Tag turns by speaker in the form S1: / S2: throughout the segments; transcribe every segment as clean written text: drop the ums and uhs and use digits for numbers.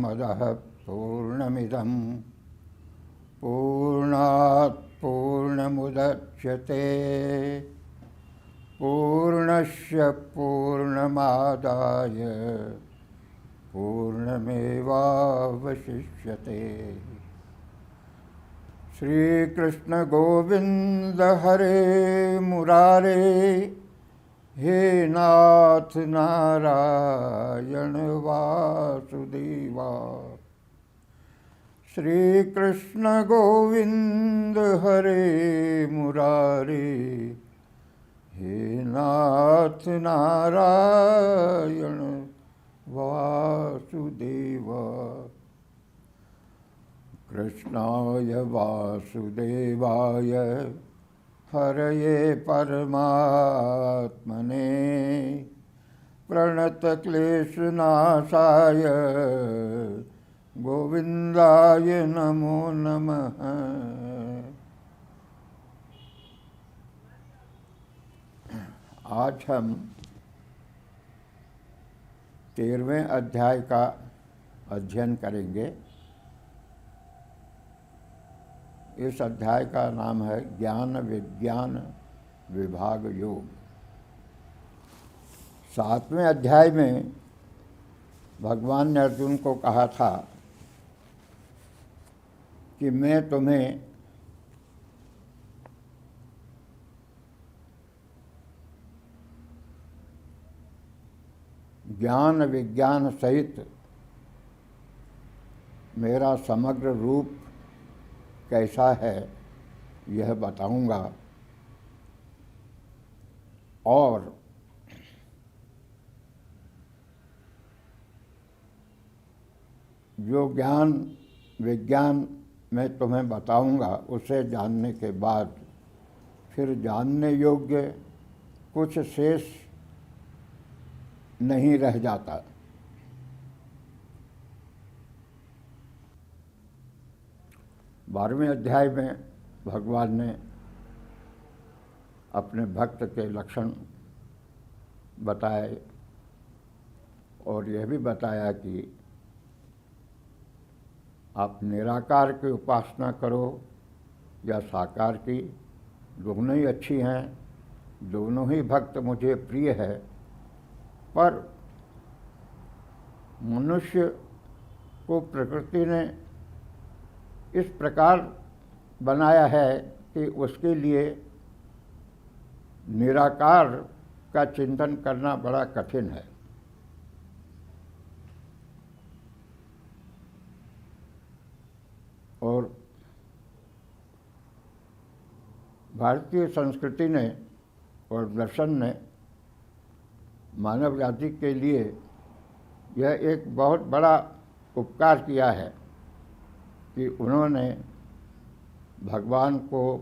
S1: पूर्णमदः पूर्णमिदं पूर्णात् पूर्णमुदच्यते पूर्णस्य पूर्णमादाय पूर्णमेवावशिष्यते। श्री कृष्ण गोविंद हरे मुरारे, हे नाथ नारायण वासुदेवा। श्री कृष्ण गोविंद हरे मुरारे, हे नाथ नारायण वासुदेवा। कृष्णाय वासुदेवाय हरये परमात्मने प्रणतक्लेशनाशाय गोविंदाय नमो नमः। आज हम 13वें अध्याय का अध्ययन करेंगे। इस अध्याय का नाम है ज्ञान विज्ञान विभाग योग। 7वें अध्याय में भगवान ने अर्जुन को कहा था कि मैं तुम्हें ज्ञान विज्ञान सहित मेरा समग्र रूप कैसा है यह बताऊंगा, और जो ज्ञान विज्ञान मैं तुम्हें बताऊंगा उसे जानने के बाद फिर जानने योग्य कुछ शेष नहीं रह जाता। बारहवें अध्याय में भगवान ने अपने भक्त के लक्षण बताए और यह भी बताया कि आप निराकार की उपासना करो या साकार की, दोनों ही अच्छी हैं, दोनों ही भक्त मुझे प्रिय है। पर मनुष्य को प्रकृति ने इस प्रकार बनाया है कि उसके लिए निराकार का चिंतन करना बड़ा कठिन है। और भारतीय संस्कृति ने और दर्शन ने मानव जाति के लिए यह एक बहुत बड़ा उपकार किया है कि उन्होंने भगवान को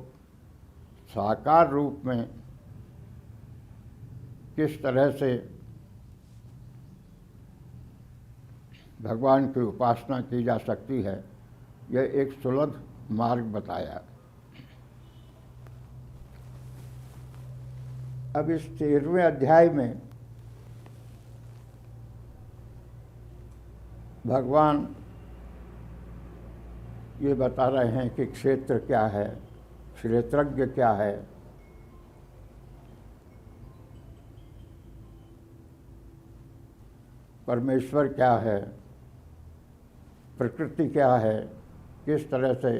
S1: साकार रूप में किस तरह से भगवान की उपासना की जा सकती है, यह एक सुलभ मार्ग बताया। अब इस 13वें अध्याय में भगवान ये बता रहे हैं कि क्षेत्र क्या है, क्षेत्रज्ञ क्या है, परमेश्वर क्या है, प्रकृति क्या है, किस तरह से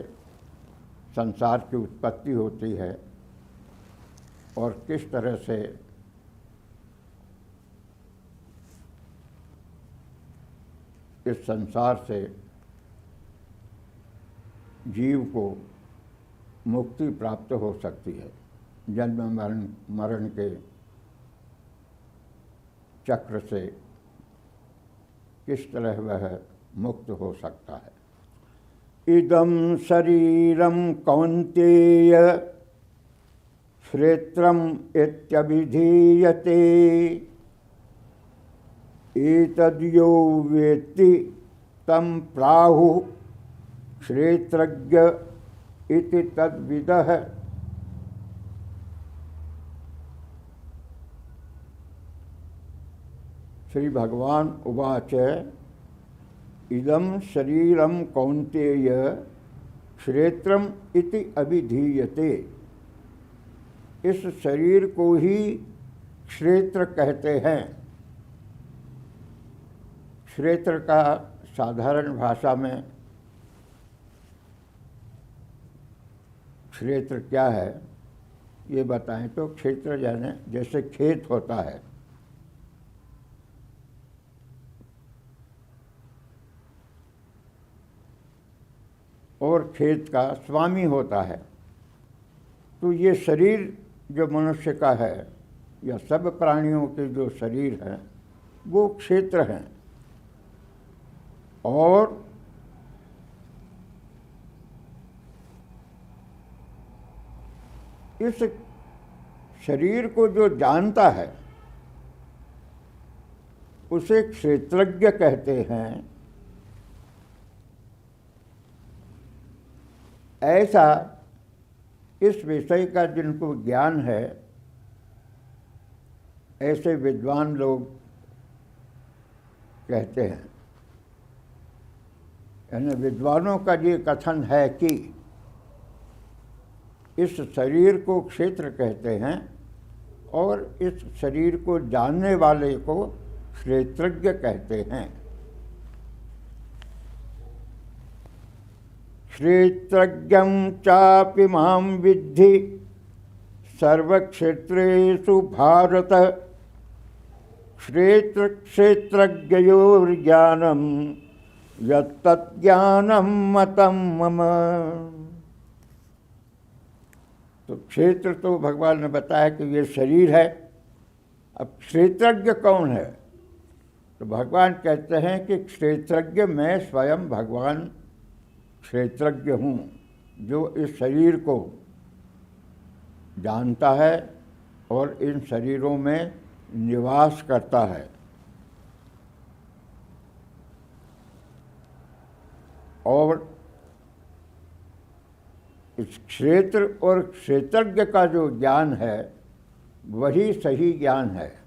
S1: संसार की उत्पत्ति होती है और किस तरह से इस संसार से जीव को मुक्ति प्राप्त हो सकती है, जन्म मरण के चक्र से किस तरह वह मुक्त हो सकता है। इदं शरीरं कौन्तेय क्षेत्रम् इत्यभिधीयते एतद्यो वेत्ति तं प्राहुः क्षेत्रज्ञ इति तद्विदः। श्री भगवान उवाच इदं शरीरम कौन्तेय क्षेत्रम इति अभिधीयते। इस शरीर को ही क्षेत्र कहते हैं। क्षेत्र का साधारण भाषा में क्षेत्र क्या है ये बताएं तो क्षेत्र यानी जैसे खेत होता है, और खेत का स्वामी होता है। तो ये शरीर जो मनुष्य का है या सब प्राणियों के जो शरीर हैं वो क्षेत्र हैं। और इस शरीर को जो जानता है उसे क्षेत्रज्ञ कहते हैं। ऐसा इस विषय का जिनको ज्ञान है ऐसे विद्वान लोग कहते हैं। यानी विद्वानों का ये कथन है कि इस शरीर को क्षेत्र कहते हैं और इस शरीर को जानने वाले को क्षेत्रज्ञ कहते हैं। क्षेत्रज्ञं चापि मां विद्धि सर्वक्षेत्रेषु भारत। क्षेत्र क्षेत्रज्ञयोर्ज्ञानं यत्तज्ज्ञानं मतं मम। तो क्षेत्र तो भगवान ने बताया कि ये शरीर है। अब क्षेत्रज्ञ कौन है? तो भगवान कहते हैं कि क्षेत्रज्ञ मैं स्वयं भगवान क्षेत्रज्ञ हूँ, जो इस शरीर को जानता है और इन शरीरों में निवास करता है। और इस क्षेत्र और क्षेत्रज्ञ का जो ज्ञान है वही सही ज्ञान है।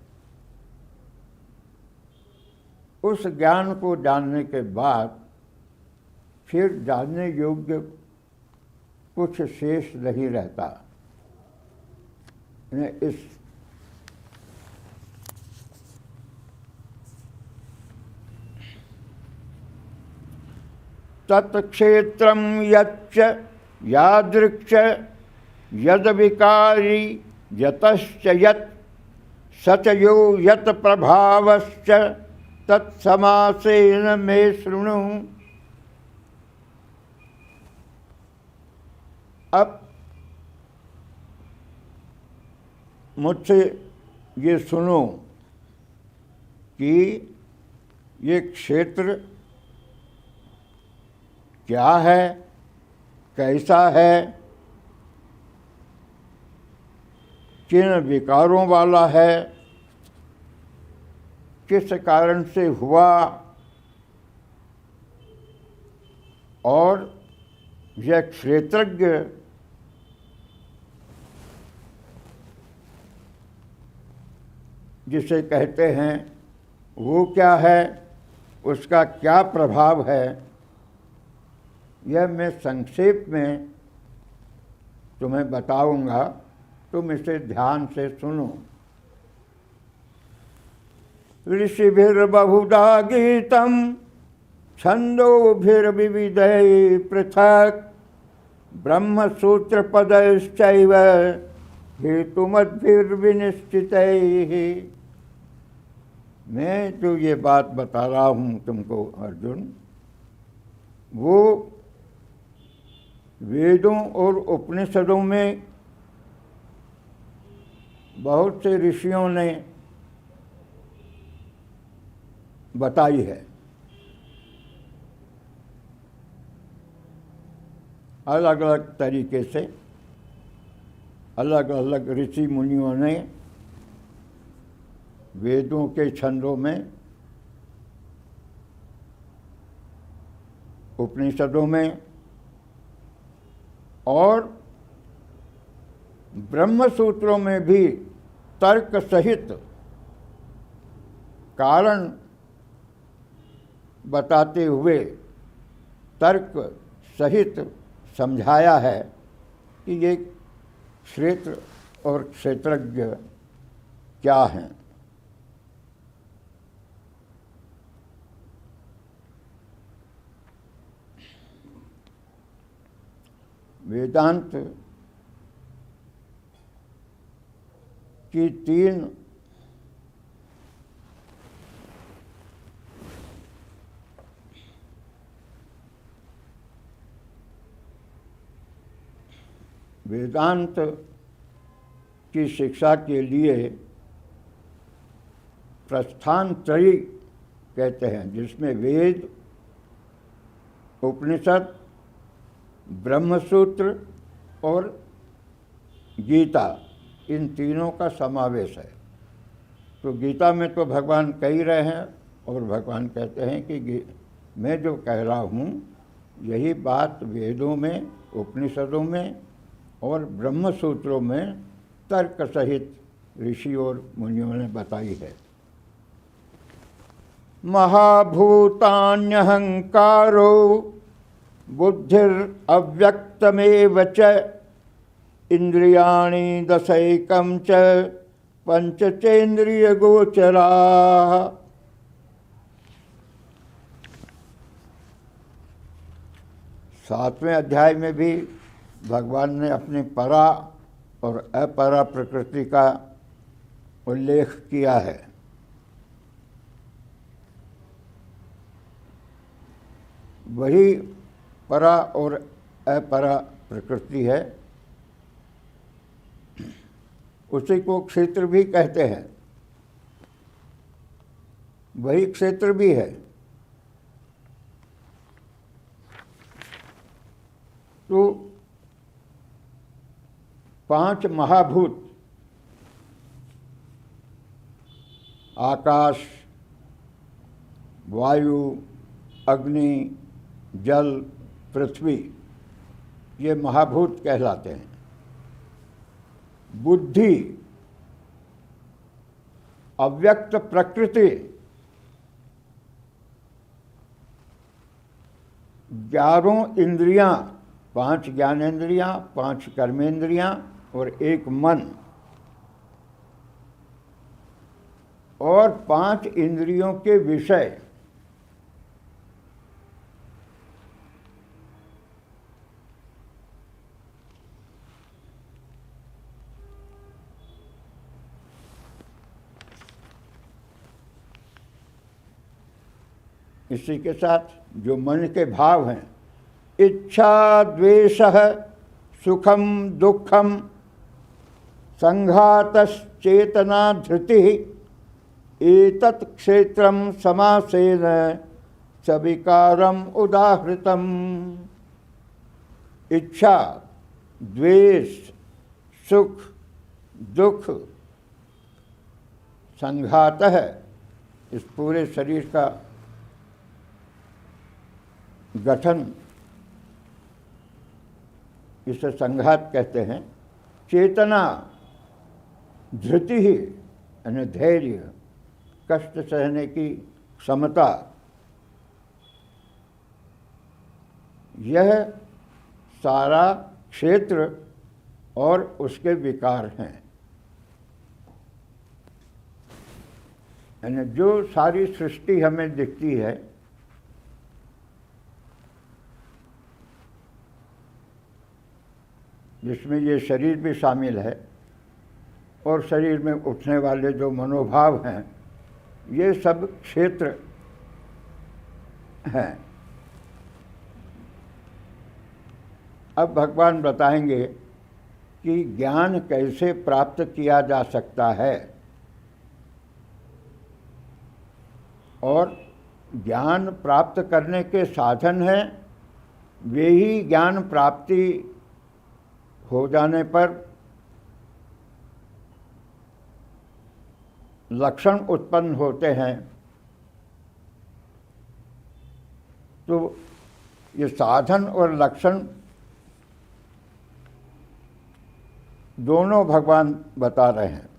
S1: उस ज्ञान को जानने के बाद फिर जानने योग्य कुछ शेष नहीं रहता। इस तत्क्षेत्रम यच्च यादृक्ष यद विकारी यतश्च यत् सचयो यत प्रभावश्च तत्समासेन मे शृणु। अब मुझसे ये सुनो कि ये क्षेत्र क्या है, कैसा है, किन विकारों वाला है, किस कारण से हुआ, और यह क्षेत्रज्ञ जिसे कहते हैं वो क्या है, उसका क्या प्रभाव है, यह मैं संक्षेप में तुम्हें बताऊंगा। तुम इसे ध्यान से सुनो। ऋषिभिर्बहुधा गीतं छन्दोभिर्विविधैः पृथक् ब्रह्मसूत्रपदैश्चैव हेतुमद्भिर्विनिश्चितैः। मैं जो ये बात बता रहा हूँ तुमको अर्जुन, वो वेदों और उपनिषदों में बहुत से ऋषियों ने बताई है। अलग अलग तरीके से अलग अलग ऋषि मुनियों ने वेदों के छंदों में, उपनिषदों में और ब्रह्मसूत्रों में भी तर्क सहित कारण बताते हुए तर्क सहित समझाया है कि ये क्षेत्र और क्षेत्रज्ञ क्या हैं। वेदांत की तीन वेदांत की शिक्षा के लिए प्रस्थान त्रयी कहते हैं, जिसमें वेद, उपनिषद, ब्रह्मसूत्र और गीता, इन तीनों का समावेश है। तो गीता में तो भगवान कह ही रहे हैं और भगवान कहते हैं कि मैं जो कह रहा हूँ यही बात वेदों में, उपनिषदों में और ब्रह्मसूत्रों में तर्क सहित ऋषि और मुनियों ने बताई है। महाभूतान्यहंकारो बुद्धिरव्यक्तमेव च इंद्रियाणि दशैकं च पंचचेन्द्रियगोचराः। सातवें अध्याय में भी भगवान ने अपनी परा और अपरा प्रकृति का उल्लेख किया है। वही परा और अपरा प्रकृति है, उसी को क्षेत्र भी कहते हैं, वही क्षेत्र भी है। तो 5 महाभूत, आकाश, वायु, अग्नि, जल, पृथ्वी, ये महाभूत कहलाते हैं। बुद्धि, अव्यक्त प्रकृति, 11 इंद्रियां, 5 ज्ञानेंद्रियां, 5 कर्मेंद्रियां और 1 मन, और 5 इंद्रियों के विषय। इसी के साथ जो मन के भाव हैं, इच्छा, द्वेष, सुखम, दुखम, संघातश्चेतना, धृति, एतत् क्षेत्रम समासेन सविकारम उदाहृतम। इच्छा, द्वेष, सुख, दुख, संघात है इस पूरे शरीर का गठन, इसे संघात कहते हैं। चेतना, धृति ही यानी धैर्य, कष्ट सहने की क्षमता, यह सारा क्षेत्र और उसके विकार हैं। यानी जो सारी सृष्टि हमें दिखती है, जिसमें ये शरीर भी शामिल है और शरीर में उठने वाले जो मनोभाव हैं, ये सब क्षेत्र हैं। अब भगवान बताएंगे कि ज्ञान कैसे प्राप्त किया जा सकता है और ज्ञान प्राप्त करने के साधन हैं, वे ही ज्ञान प्राप्ति हो जाने पर लक्षण उत्पन्न होते हैं। तो ये साधन और लक्षण दोनों भगवान बता रहे हैं।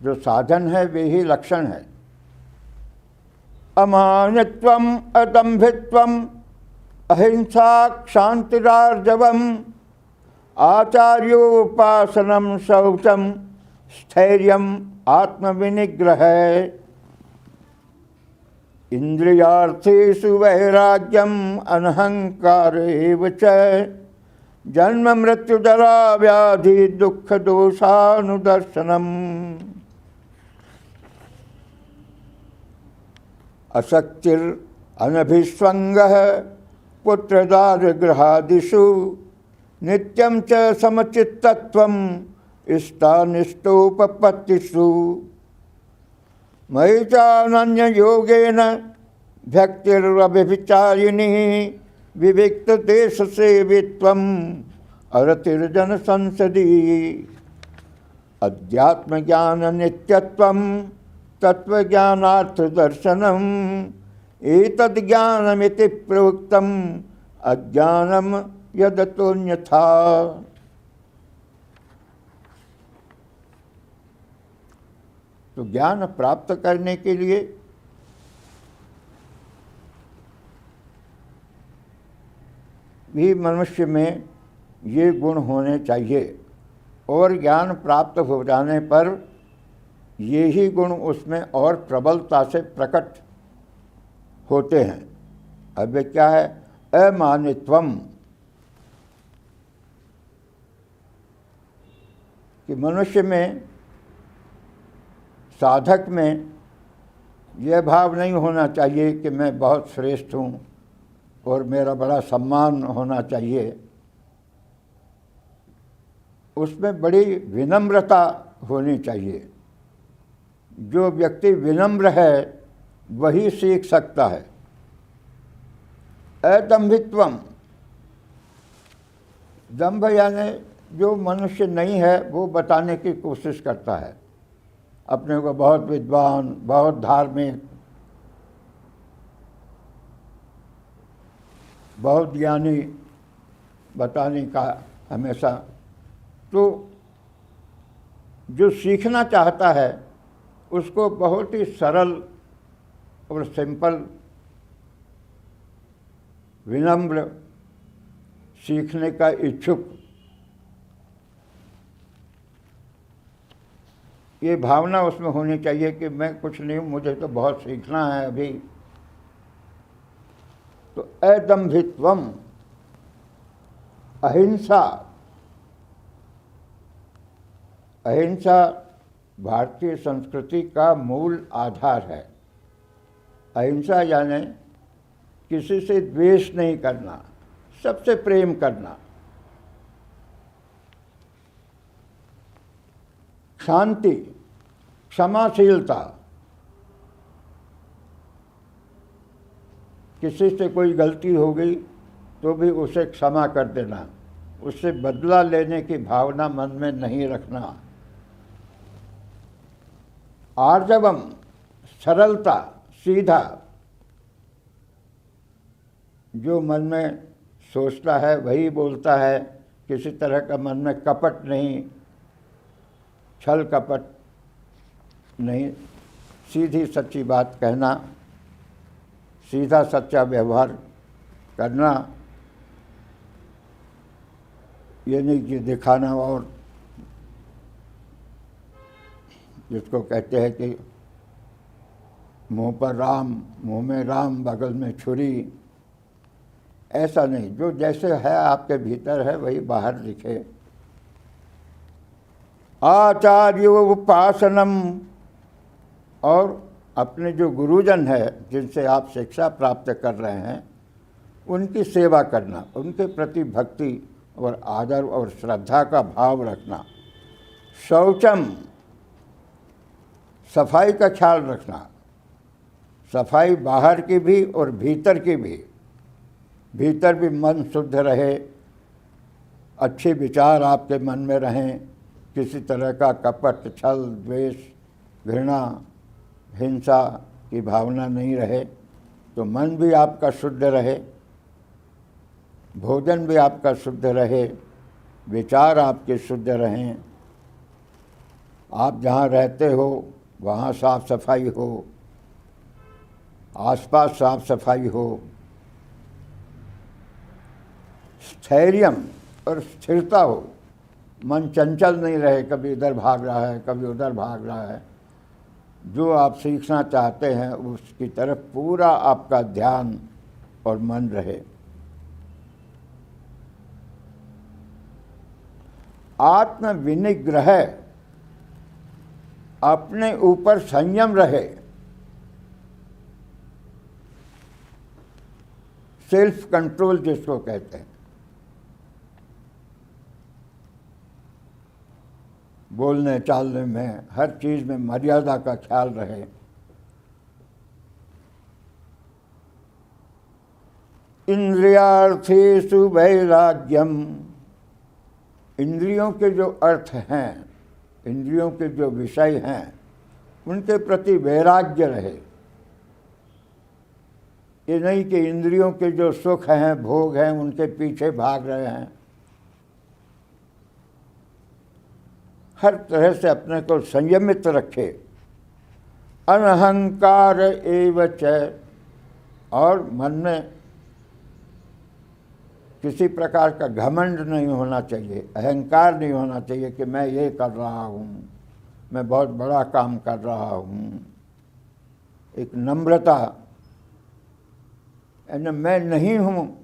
S1: जो साधन है वे ही लक्षण है। अमानित्वम अदम्भित्वम अहिंसा क्षांतिरार्जवम आचार्योपासनम शौचम स्थैर्यम आत्मविनिग्रह इंद्रियार्थेषु वैराग्यम अनहंकार एव च जन्म मृत्यु जरा व्याधि दुख दोषानुदर्शनम अशक्तिर अनभिस्वंगः पुत्रदारगृहादिषु नित्यं च समचित्तत्वं इष्टानिष्टोपपत्तिषु मयि चानन्ययोगेन भक्तिरव्यभिचारिणी विविक्तदेशसेवित्वम् अरतिर्जन संसदि अध्यात्मज्ञाननित्यत्वं तत्त्वज्ञानार्थदर्शनम् एतद्ज्ञानमिति प्रोक्तम् अज्ञानं यदतोऽन्यथा। तो ज्ञान प्राप्त करने के लिए भी मनुष्य में ये गुण होने चाहिए और ज्ञान प्राप्त हो जाने पर ये ही गुण उसमें और प्रबलता से प्रकट होते हैं। अब ये क्या है? अमानित्वम, कि मनुष्य में, साधक में यह भाव नहीं होना चाहिए कि मैं बहुत श्रेष्ठ हूँ और मेरा बड़ा सम्मान होना चाहिए। उसमें बड़ी विनम्रता होनी चाहिए। जो व्यक्ति विनम्र है वही सीख सकता है। अदम्भित्वम, दंभ यानी जो मनुष्य नहीं है वो बताने की कोशिश करता है, अपने को बहुत विद्वान, बहुत धार्मिक, बहुत ज्ञानी बताने का हमेशा। तो जो सीखना चाहता है उसको बहुत ही सरल और सिंपल, विनम्र, सीखने का इच्छुक, ये भावना उसमें होनी चाहिए कि मैं कुछ नहीं हूँ, मुझे तो बहुत सीखना है अभी। तो अदम्भित्वम, अहिंसा। अहिंसा भारतीय संस्कृति का मूल आधार है। अहिंसा यानी किसी से द्वेष नहीं करना, सबसे प्रेम करना। शांति, क्षमाशीलता, किसी से कोई गलती हो गई तो भी उसे क्षमा कर देना, उससे बदला लेने की भावना मन में नहीं रखना। आर्जवम, सरलता, सीधा, जो मन में सोचता है वही बोलता है, किसी तरह का मन में कपट नहीं, छल कपट नहीं, सीधी सच्ची बात कहना, सीधा सच्चा व्यवहार करना, ये नहीं कि दिखाना। और जिसको कहते हैं कि मुंह पर राम, मुंह में राम, बगल में छुरी, ऐसा नहीं। जो जैसे है आपके भीतर है वही बाहर दिखे। आचार्य उपासनम, और अपने जो गुरुजन है जिनसे आप शिक्षा प्राप्त कर रहे हैं उनकी सेवा करना, उनके प्रति भक्ति और आदर और श्रद्धा का भाव रखना। शौचम, सफाई का ख्याल रखना, सफाई बाहर की भी और भीतर की भी। भीतर भी मन शुद्ध रहे, अच्छे विचार आपके मन में रहें, किसी तरह का कपट, छल, द्वेष, घृणा, हिंसा की भावना नहीं रहे, तो मन भी आपका शुद्ध रहे, भोजन भी आपका शुद्ध रहे, विचार आपके शुद्ध रहें, आप जहाँ रहते हो वहाँ साफ सफाई हो, आसपास साफ सफाई हो, स्थैर्यम और स्थिरता हो, मन चंचल नहीं रहे, कभी इधर भाग रहा है कभी उधर भाग रहा है। जो आप सीखना चाहते हैं उसकी तरफ पूरा आपका ध्यान और मन रहे। आत्म विनिग्रह, अपने ऊपर संयम रहे, सेल्फ कंट्रोल जिसको कहते हैं। बोलने चालने में, हर चीज में मर्यादा का ख्याल रहे। इंद्रियार्थेषु वैराग्यम, इंद्रियों के जो अर्थ हैं, इंद्रियों के जो विषय हैं, उनके प्रति वैराग्य रहे। ये नहीं कि इंद्रियों के जो सुख हैं, भोग हैं, उनके पीछे भाग रहे हैं। हर तरह से अपने को संयमित रखे। अनहंकार एव च, और मन में किसी प्रकार का घमंड नहीं होना चाहिए, अहंकार नहीं होना चाहिए कि मैं ये कर रहा हूँ, मैं बहुत बड़ा काम कर रहा हूँ। एक नम्रता, यानी मैं नहीं हूँ,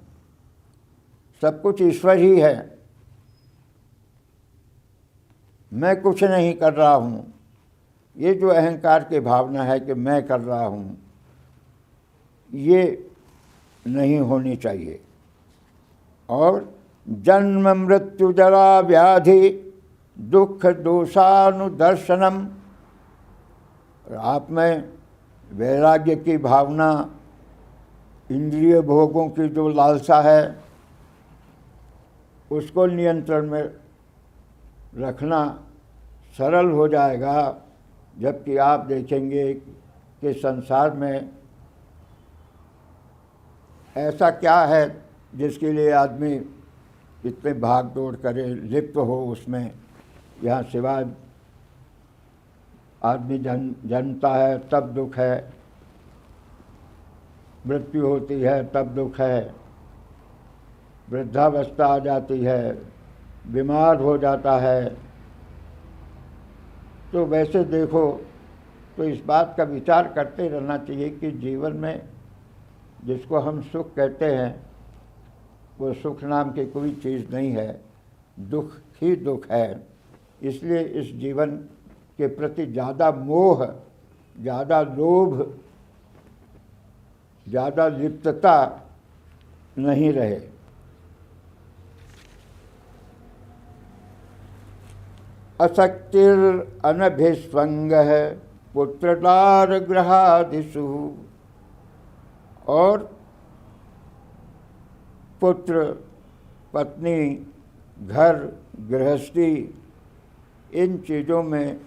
S1: सब कुछ ईश्वर ही है, मैं कुछ नहीं कर रहा हूँ। ये जो अहंकार की भावना है कि मैं कर रहा हूँ, ये नहीं होनी चाहिए। और जन्म मृत्यु जरा व्याधि दुख दोषानुदर्शनम, आप में वैराग्य की भावना, इंद्रिय भोगों की जो लालसा है उसको नियंत्रण में रखना सरल हो जाएगा। जबकि आप देखेंगे कि संसार में ऐसा क्या है जिसके लिए आदमी इतने भाग दौड़ करे, लिप्त हो उसमें। यहाँ सिवाय आदमी जन्मता है तब दुख है, मृत्यु होती है तब दुख है, वृद्धावस्था आ जाती है, बीमार हो जाता है। तो वैसे देखो तो इस बात का विचार करते रहना चाहिए कि जीवन में जिसको हम सुख कहते हैं वो सुख नाम की कोई चीज़ नहीं है, दुख ही दुख है। इसलिए इस जीवन के प्रति ज़्यादा मोह, ज़्यादा लोभ, ज़्यादा लिप्तता नहीं रहे। असक्तिर अनभिस्वंग पुत्रदार ग्रहादिषु, और पुत्र, पत्नी, घर, गृहस्थी, इन चीज़ों में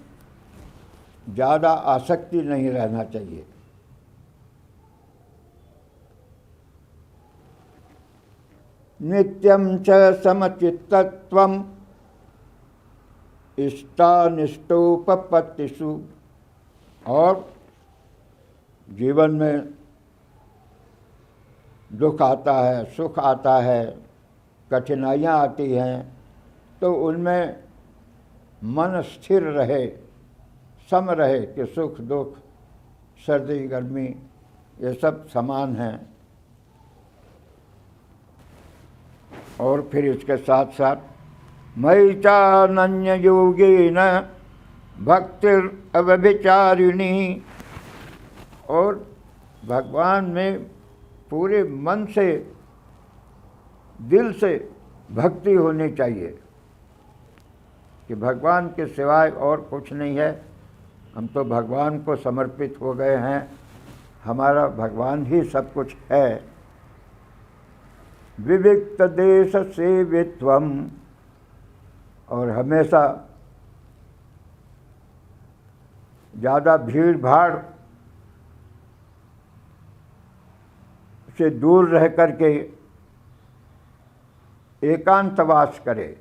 S1: ज़्यादा आसक्ति नहीं रहना चाहिए। नित्यं च समचित्तत्वम् इष्टानिष्टोपपत्तिषु, और जीवन में दुख आता है, सुख आता है, कठिनाइयाँ आती हैं, तो उनमें मन स्थिर रहे, सम रहे कि सुख दुख, सर्दी गर्मी ये सब समान हैं। और फिर इसके साथ साथ मयि चानन्य योगेन भक्तिर् अव्यभिचारिणी, और भगवान में पूरे मन से, दिल से भक्ति होनी चाहिए कि भगवान के सिवाय और कुछ नहीं है, हम तो भगवान को समर्पित हो गए हैं, हमारा भगवान ही सब कुछ है। विविक्त देश सेवित्वम, और हमेशा ज़्यादा भीड़ भाड़ से दूर रह करके एकांतवास करे।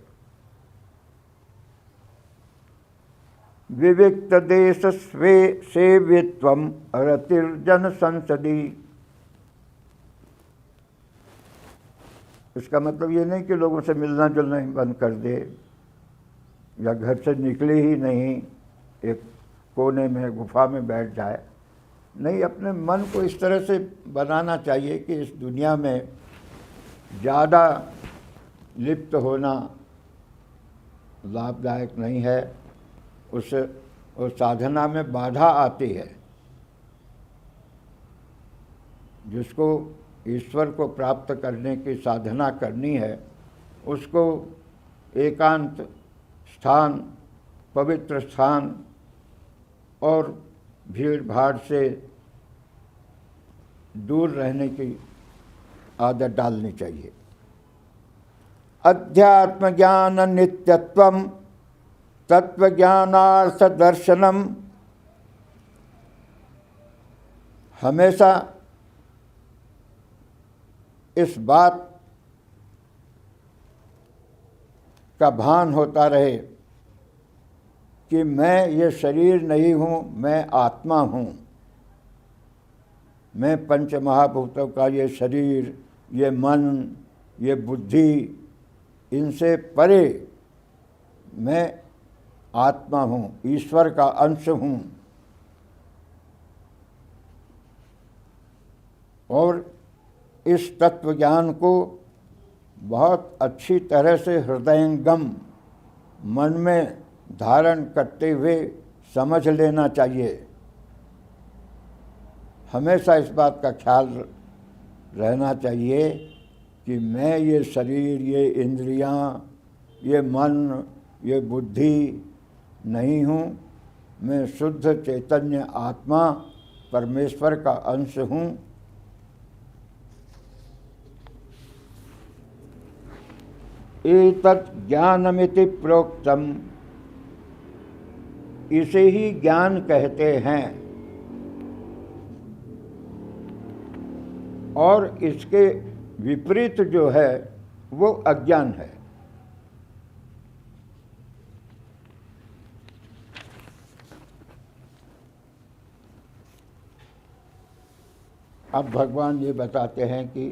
S1: विविक्त देश स्वे सेव्यत्वम रतिर्जन संसदी। इसका मतलब ये नहीं कि लोगों से मिलना जुलना ही बंद कर दे या घर से निकले ही नहीं, एक कोने में गुफा में बैठ जाए। नहीं, अपने मन को इस तरह से बनाना चाहिए कि इस दुनिया में ज़्यादा लिप्त होना लाभदायक नहीं है, उससे उस साधना में बाधा आती है। जिसको ईश्वर को प्राप्त करने की साधना करनी है उसको एकांत स्थान, पवित्र स्थान और भीड़ भाड़ से दूर रहने की आदत डालनी चाहिए। अध्यात्म ज्ञान नित्यत्वम तत्व ज्ञानार्थ दर्शनम। हमेशा इस बात का भान होता रहे कि मैं ये शरीर नहीं हूँ, मैं आत्मा हूँ। मैं पंच महाभूतों का ये शरीर, ये मन, ये बुद्धि, इनसे परे मैं आत्मा हूँ, ईश्वर का अंश हूँ। और इस तत्व ज्ञान को बहुत अच्छी तरह से हृदयंगम मन में धारण करते हुए समझ लेना चाहिए। हमेशा इस बात का ख्याल रहना चाहिए कि मैं ये शरीर, ये इंद्रियां, ये मन, ये बुद्धि नहीं हूँ। मैं शुद्ध चैतन्य आत्मा परमेश्वर का अंश हूँ। एतत् ज्ञानमिति प्रोक्तम, इसे ही ज्ञान कहते हैं। और इसके विपरीत जो है वो अज्ञान है। अब भगवान ये बताते हैं कि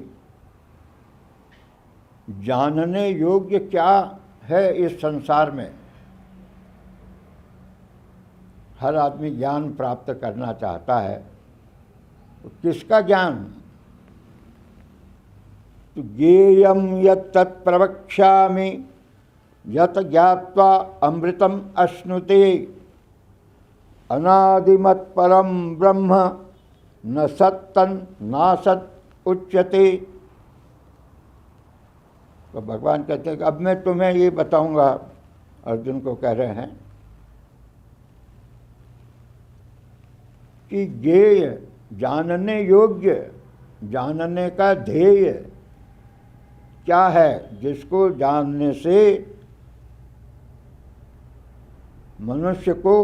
S1: जानने योग्य क्या है इस संसार में। हर आदमी ज्ञान प्राप्त करना चाहता है, तो किसका ज्ञान? तो ज्ञेयं यत् तत् प्रवक्ष्यामि यत् ज्ञात्वा अमृतम अश्नुते अनादिमत् परम ब्रह्म न सत्तन नासत् उच्यते। तो भगवान कहते हैं कि अब मैं तुम्हें ये बताऊंगा, अर्जुन को कह रहे हैं कि ज्ञेय, जानने योग्य, जानने का ध्येय क्या है, जिसको जानने से मनुष्य को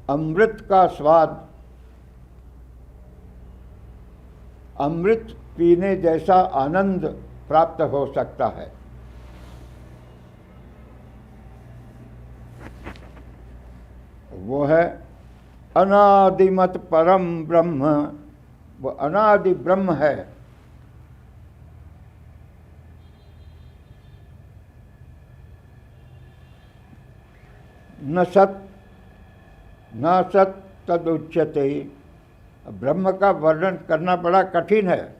S1: अमृत का स्वाद, अमृत पीने जैसा आनंद प्राप्त हो सकता है। वो है अनादिमत परम ब्रह्म। वो अनादि ब्रह्म है। न सत न सत तदुच्यते। ब्रह्म का वर्णन करना बड़ा कठिन है।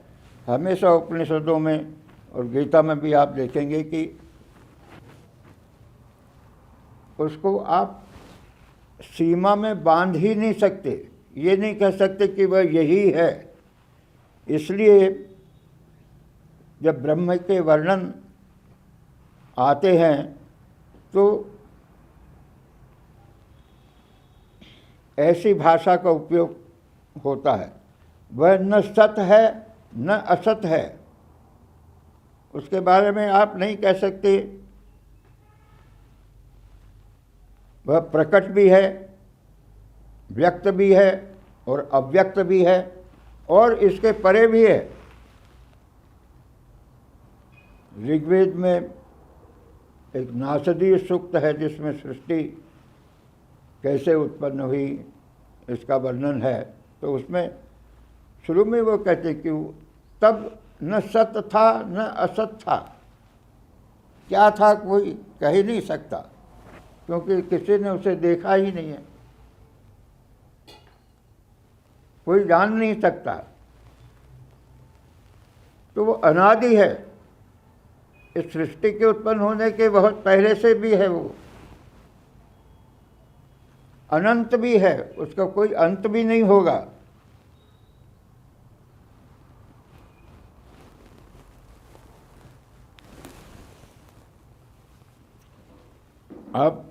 S1: हमेशा उपनिषदों में और गीता में भी आप देखेंगे कि उसको आप सीमा में बांध ही नहीं सकते। ये नहीं कह सकते कि वह यही है। इसलिए जब ब्रह्म के वर्णन आते हैं तो ऐसी भाषा का उपयोग होता है। वह न सत है न असत है। उसके बारे में आप नहीं कह सकते वह प्रकट भी है, व्यक्त भी है और अव्यक्त भी है और इसके परे भी है। ऋग्वेद में एक नासदीय सूक्त है जिसमें सृष्टि कैसे उत्पन्न हुई इसका वर्णन है। तो उसमें शुरू में वो कहते कि तब न सत था न असत था। क्या था कोई कह ही नहीं सकता, क्योंकि किसी ने उसे देखा ही नहीं है, कोई जान नहीं सकता। तो वो अनादि है, इस सृष्टि के उत्पन्न होने के बहुत पहले से भी है, वो अनंत भी है, उसका कोई अंत भी नहीं होगा। अब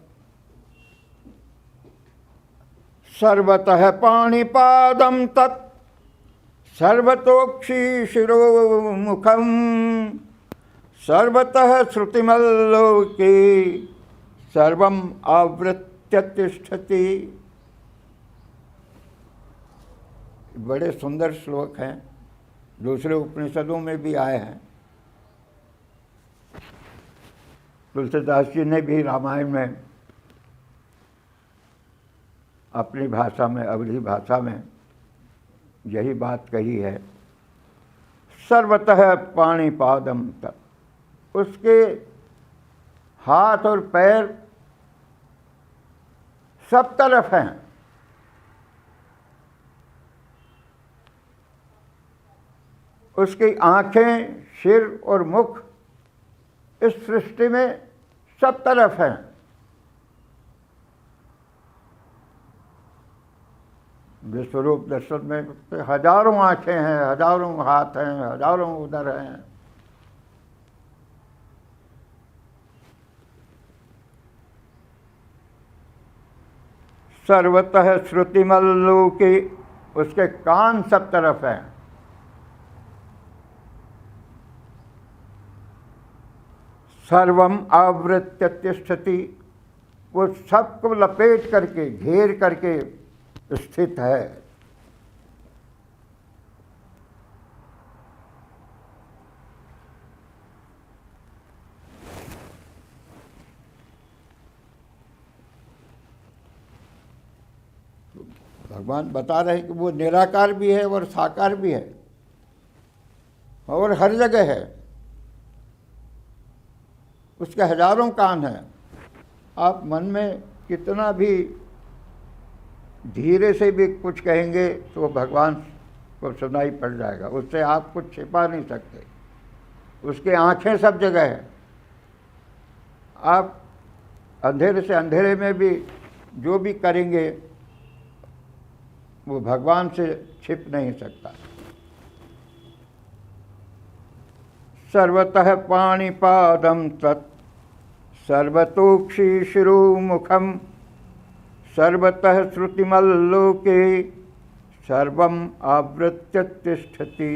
S1: सर्वतः पाणिपादं तत् सर्वतोक्षि शिरोमुखम सर्वतः श्रुतिमल्लोके सर्वम आवृत्य तिष्ठति। बड़े सुंदर श्लोक हैं, दूसरे उपनिषदों में भी आए हैं। तुलसीदास जी ने भी रामायण में अपनी भाषा में, अवधी भाषा में यही बात कही है। सर्वतः पाणिपादम तत्, उसके हाथ और पैर सब तरफ हैं। उसकी आँखें, सिर और मुख इस सृष्टि में सब तरफ हैं। विश्वरूप दर्शन में हजारों आँखें हैं, हजारों हाथ हैं, हजारों उदर हैं। सर्वतः श्रुतिमल्लोके, उसके कान सब तरफ हैं। सर्वम आवृत्य तिष्ठति, वो सबको लपेट करके, घेर करके स्थित है। भगवान बता रहे हैं कि वो निराकार भी है और साकार भी है और हर जगह है। उसके हजारों कान हैं। आप मन में कितना भी धीरे से भी कुछ कहेंगे तो भगवान को सुनाई पड़ जाएगा, उससे आप कुछ छिपा नहीं सकते। उसके आँखें सब जगह है। आप अंधेरे से अंधेरे में भी जो भी करेंगे वो भगवान से छिप नहीं सकता। सर्वतः पाणिपादं तत् सर्वतोक्षि शिरोमुखम सर्वतः श्रुतिमल्लोके सर्वम आवृत्य तिष्ठति।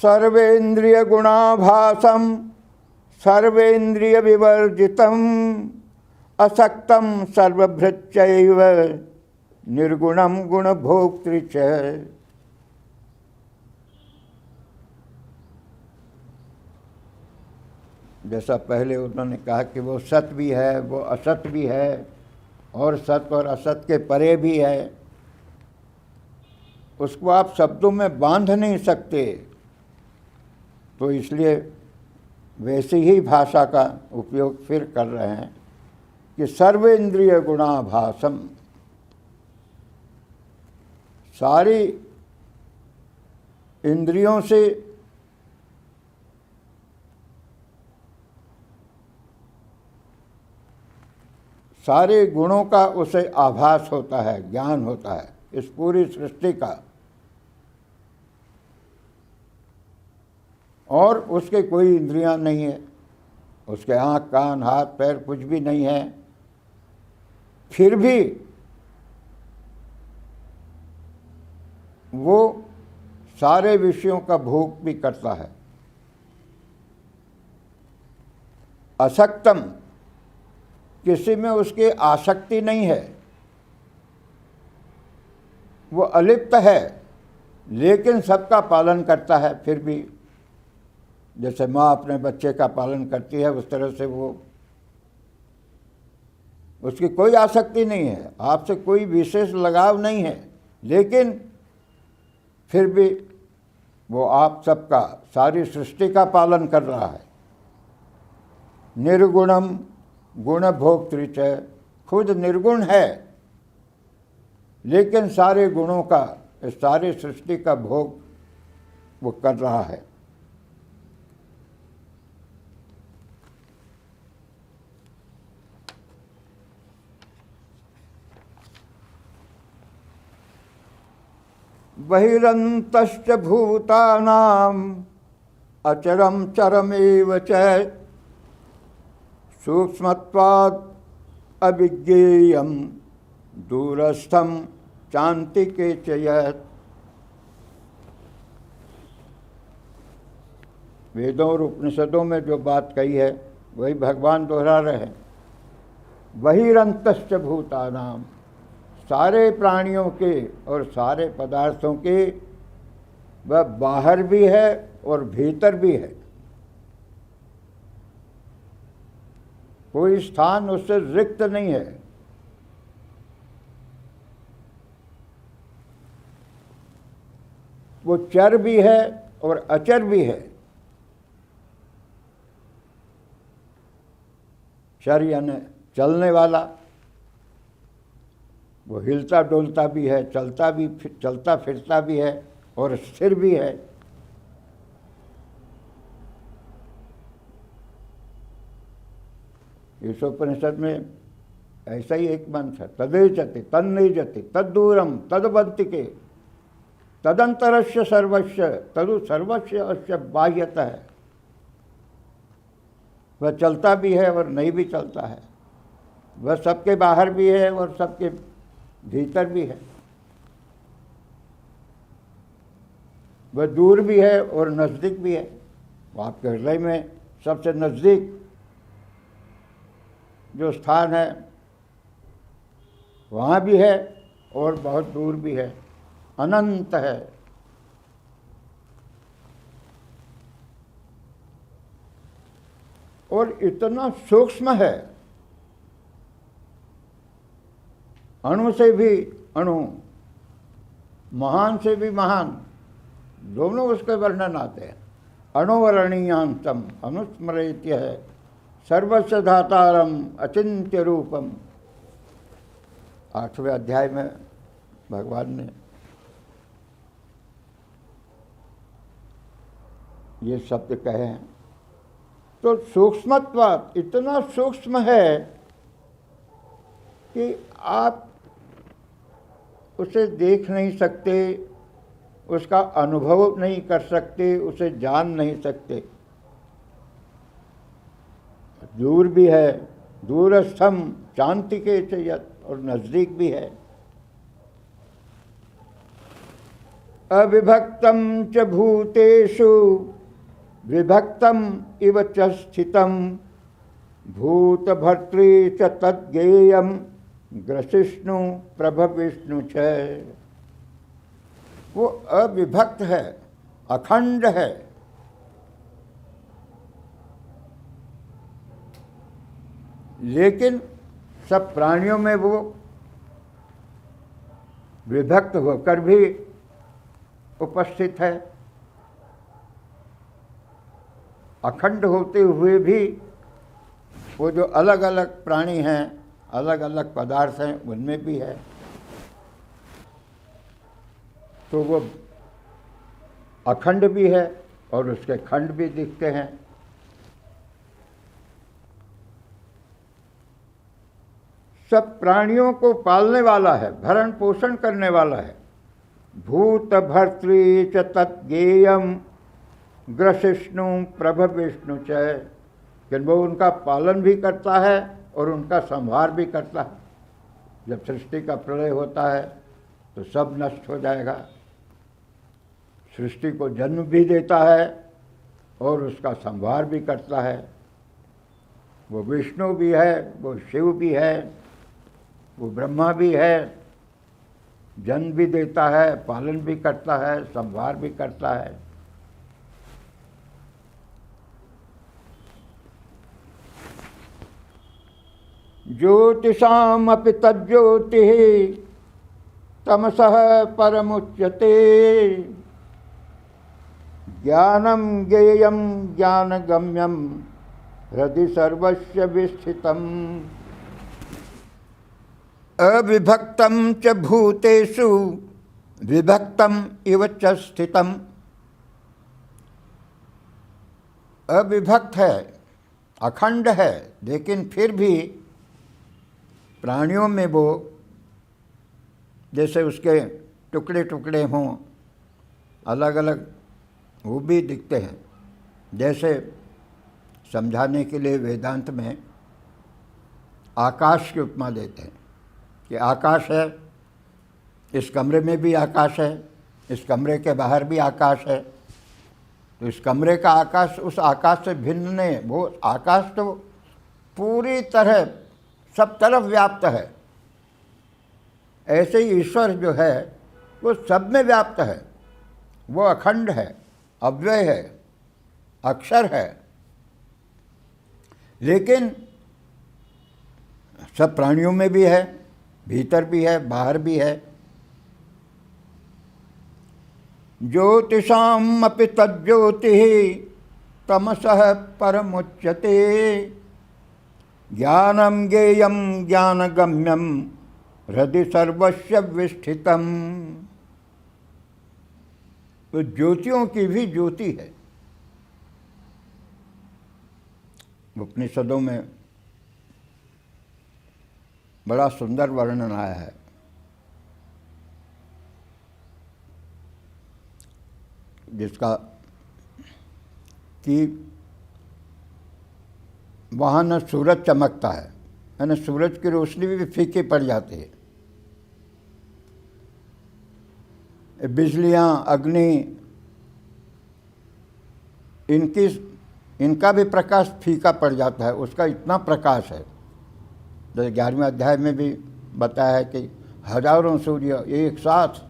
S1: सर्वेन्द्रिय गुणाभासम सर्वेन्द्रिय विवर्जितम असक्तम सर्वभृत्यैव निर्गुणम गुणभोक्तृ च। जैसा पहले उन्होंने कहा कि वो सत भी है, वो असत भी है, और सत और असत के परे भी है। उसको आप शब्दों में बांध नहीं सकते, तो इसलिए वैसी ही भाषा का उपयोग फिर कर रहे हैं कि सर्वेंद्रिय गुणाभासम, सारी इंद्रियों से सारे गुणों का उसे आभास होता है, ज्ञान होता है इस पूरी सृष्टि का, और उसके कोई इंद्रियां नहीं है, उसके आँख कान हाथ पैर कुछ भी नहीं है, फिर भी वो सारे विषयों का भोग भी करता है। असक्तम, किसी में उसकी आसक्ति नहीं है, वो अलिप्त है, लेकिन सबका पालन करता है। फिर भी जैसे माँ अपने बच्चे का पालन करती है, उस तरह से वो, उसकी कोई आसक्ति नहीं है, आपसे कोई विशेष लगाव नहीं है, लेकिन फिर भी वो आप सबका, सारी सृष्टि का पालन कर रहा है। निर्गुणम गुण भोक्तृ च, खुद निर्गुण है लेकिन सारे गुणों का, सारी सृष्टि का भोग वो कर रहा है। बहिरन्तश्च भूतानाम् अचरं चरमेव च, सूक्ष्मत्वात् अविज्ञेयं दूरस्थं चान्तिके च यत्। वेदों और उपनिषदों में जो बात कही है वही भगवान दोहरा रहे हैं। बहिरन्तश्च भूतानाम, सारे प्राणियों के और सारे पदार्थों के वह बाहर भी है और भीतर भी है, कोई स्थान उससे रिक्त नहीं है। वो चर भी है और अचर भी है। चर यानी चलने वाला, वो हिलता डोलता भी है, चलता फिरता भी है और स्थिर भी है। ईशोपनिषद में ऐसा ही एक मंत्र है, तदेजति तन्निजति तद्दूरम तदवंतिके तदंतरस्य सर्वस्य तदु सर्वस्य अस्य बाह्यतः है। वह चलता भी है और नहीं भी चलता है, वह सबके बाहर भी है और सबके भीतर भी है, वह दूर भी है और नज़दीक भी है। वो आपके हृदय में सबसे नज़दीक जो स्थान है वहाँ भी है और बहुत दूर भी है, अनंत है। और इतना सूक्ष्म है, अणु से भी अणु, महान से भी महान, दोनों उसके वर्णन आते हैं। अणुवर्णीयांतम अनुस्मृत्य है सर्वस्य धातारम अचिंत्य रूपम। 8वें अध्याय में भगवान ने ये शब्द कहे हैं। तो सूक्ष्मत्वात्, इतना सूक्ष्म है कि आप उसे देख नहीं सकते, उसका अनुभव नहीं कर सकते, उसे जान नहीं सकते। दूर भी है, दूरस्थम चान्तिके च यत्, और नज़दीक भी है। अविभक्तं च भूतेषु विभक्तम इव च स्थितम भूतभर्तृ च तद्गेयम ग्रसिष्णु प्रभविष्णु च। वो अविभक्त है, अखंड है, लेकिन सब प्राणियों में वो विभक्त होकर भी उपस्थित है। अखंड होते हुए भी वो जो अलग अलग प्राणी हैं, अलग अलग पदार्थ हैं, उनमें भी है। तो वो अखंड भी है और उसके खंड भी दिखते हैं। सब प्राणियों को पालने वाला है, भरण पोषण करने वाला है। भूत भर्तृ च तद्गेयम ग्रसिष्णु प्रभविष्णु च, कि वो उनका पालन भी करता है और उनका संहार भी करता है। जब सृष्टि का प्रलय होता है तो सब नष्ट हो जाएगा। सृष्टि को जन्म भी देता है और उसका संहार भी करता है। वो विष्णु भी है, वो शिव भी है, वो ब्रह्मा भी है, जन्म भी देता है, पालन भी करता है, संहार भी करता है। ज्योतिषामपि तज्ज्योतिः तमसः परमुच्यते। ज्ञानं ज्ञेयं ज्ञानगम्यं हृदि सर्वस्य विस्थितम्। अविभक्तं च भूतेषु विभक्तम इव च स्थितम। अविभक्त है, अखंड है, लेकिन फिर भी प्राणियों में वो जैसे उसके टुकड़े टुकड़े हों, अलग अलग वो भी दिखते हैं। जैसे समझाने के लिए वेदांत में आकाश की उपमा देते हैं कि आकाश है, इस कमरे में भी आकाश है, इस कमरे के बाहर भी आकाश है। तो इस कमरे का आकाश उस आकाश से भिन्न नहीं, वो आकाश तो पूरी तरह सब तरफ व्याप्त है। ऐसे ही ईश्वर जो है वो सब में व्याप्त है, वो अखंड है, अव्यय है, अक्षर है। लेकिन सब प्राणियों में भी है, भीतर भी है, बाहर भी है। ज्योतिषामपि तज्ज्योतिः तमसः परमुच्यते। ज्ञानं ज्ञेयं ज्ञानगम्यं हृदि सर्वस्य विस्थितम्। तो ज्योतियों की भी ज्योति है। उपनिषदों में बड़ा सुंदर वर्णन आया है। जिसका कि वहाँ न सूरज चमकता है न सूरज की रोशनी भी फीकी पड़ जाती है। बिजलियाँ, अग्नि, इनका भी प्रकाश फीका पड़ जाता है, उसका इतना प्रकाश है। जैसे 11वें अध्याय में भी बताया है कि हजारों सूर्य एक साथ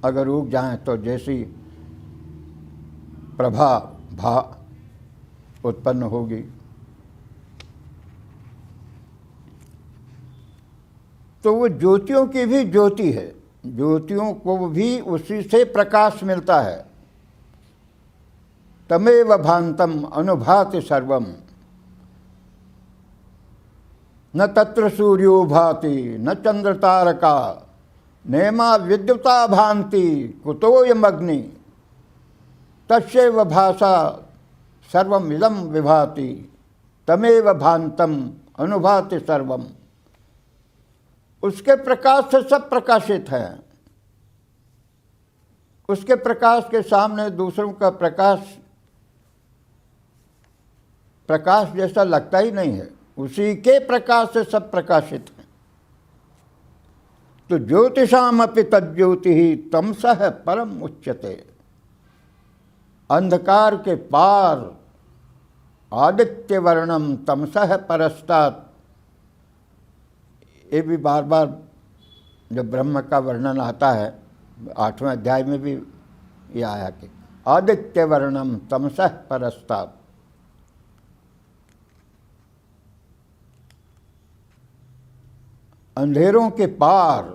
S1: अगर उग जाएं तो जैसी प्रभा उत्पन्न होगी। तो वो ज्योतियों की भी ज्योति है, ज्योतियों को भी उसी से प्रकाश मिलता है। तमेव भान्तम अनुभाति सर्वम, न तत्र सूर्यो भाति न चंद्र तारका, नेमा विद्युता भान्ति कुतोयम अग्नि, तस्यैव भासा सर्वमिदं विभाति। तमेव भान्तम अनुभाति सर्वम। उसके प्रकाश से सब प्रकाशित है। उसके प्रकाश के सामने दूसरों का प्रकाश जैसा लगता ही नहीं है। उसी के प्रकाश से सब प्रकाशित है। तो ज्योतिषामपि तज्ज्योतिः तमसः परम उच्यते। अंधकार के पार आदित्य वर्णम तमसः परस्तात्। ये भी बार बार जब ब्रह्म का वर्णन आता है 8वें अध्याय में भी ये आया कि आदित्य वर्णम तमसः परस्तात्। अंधेरों के पार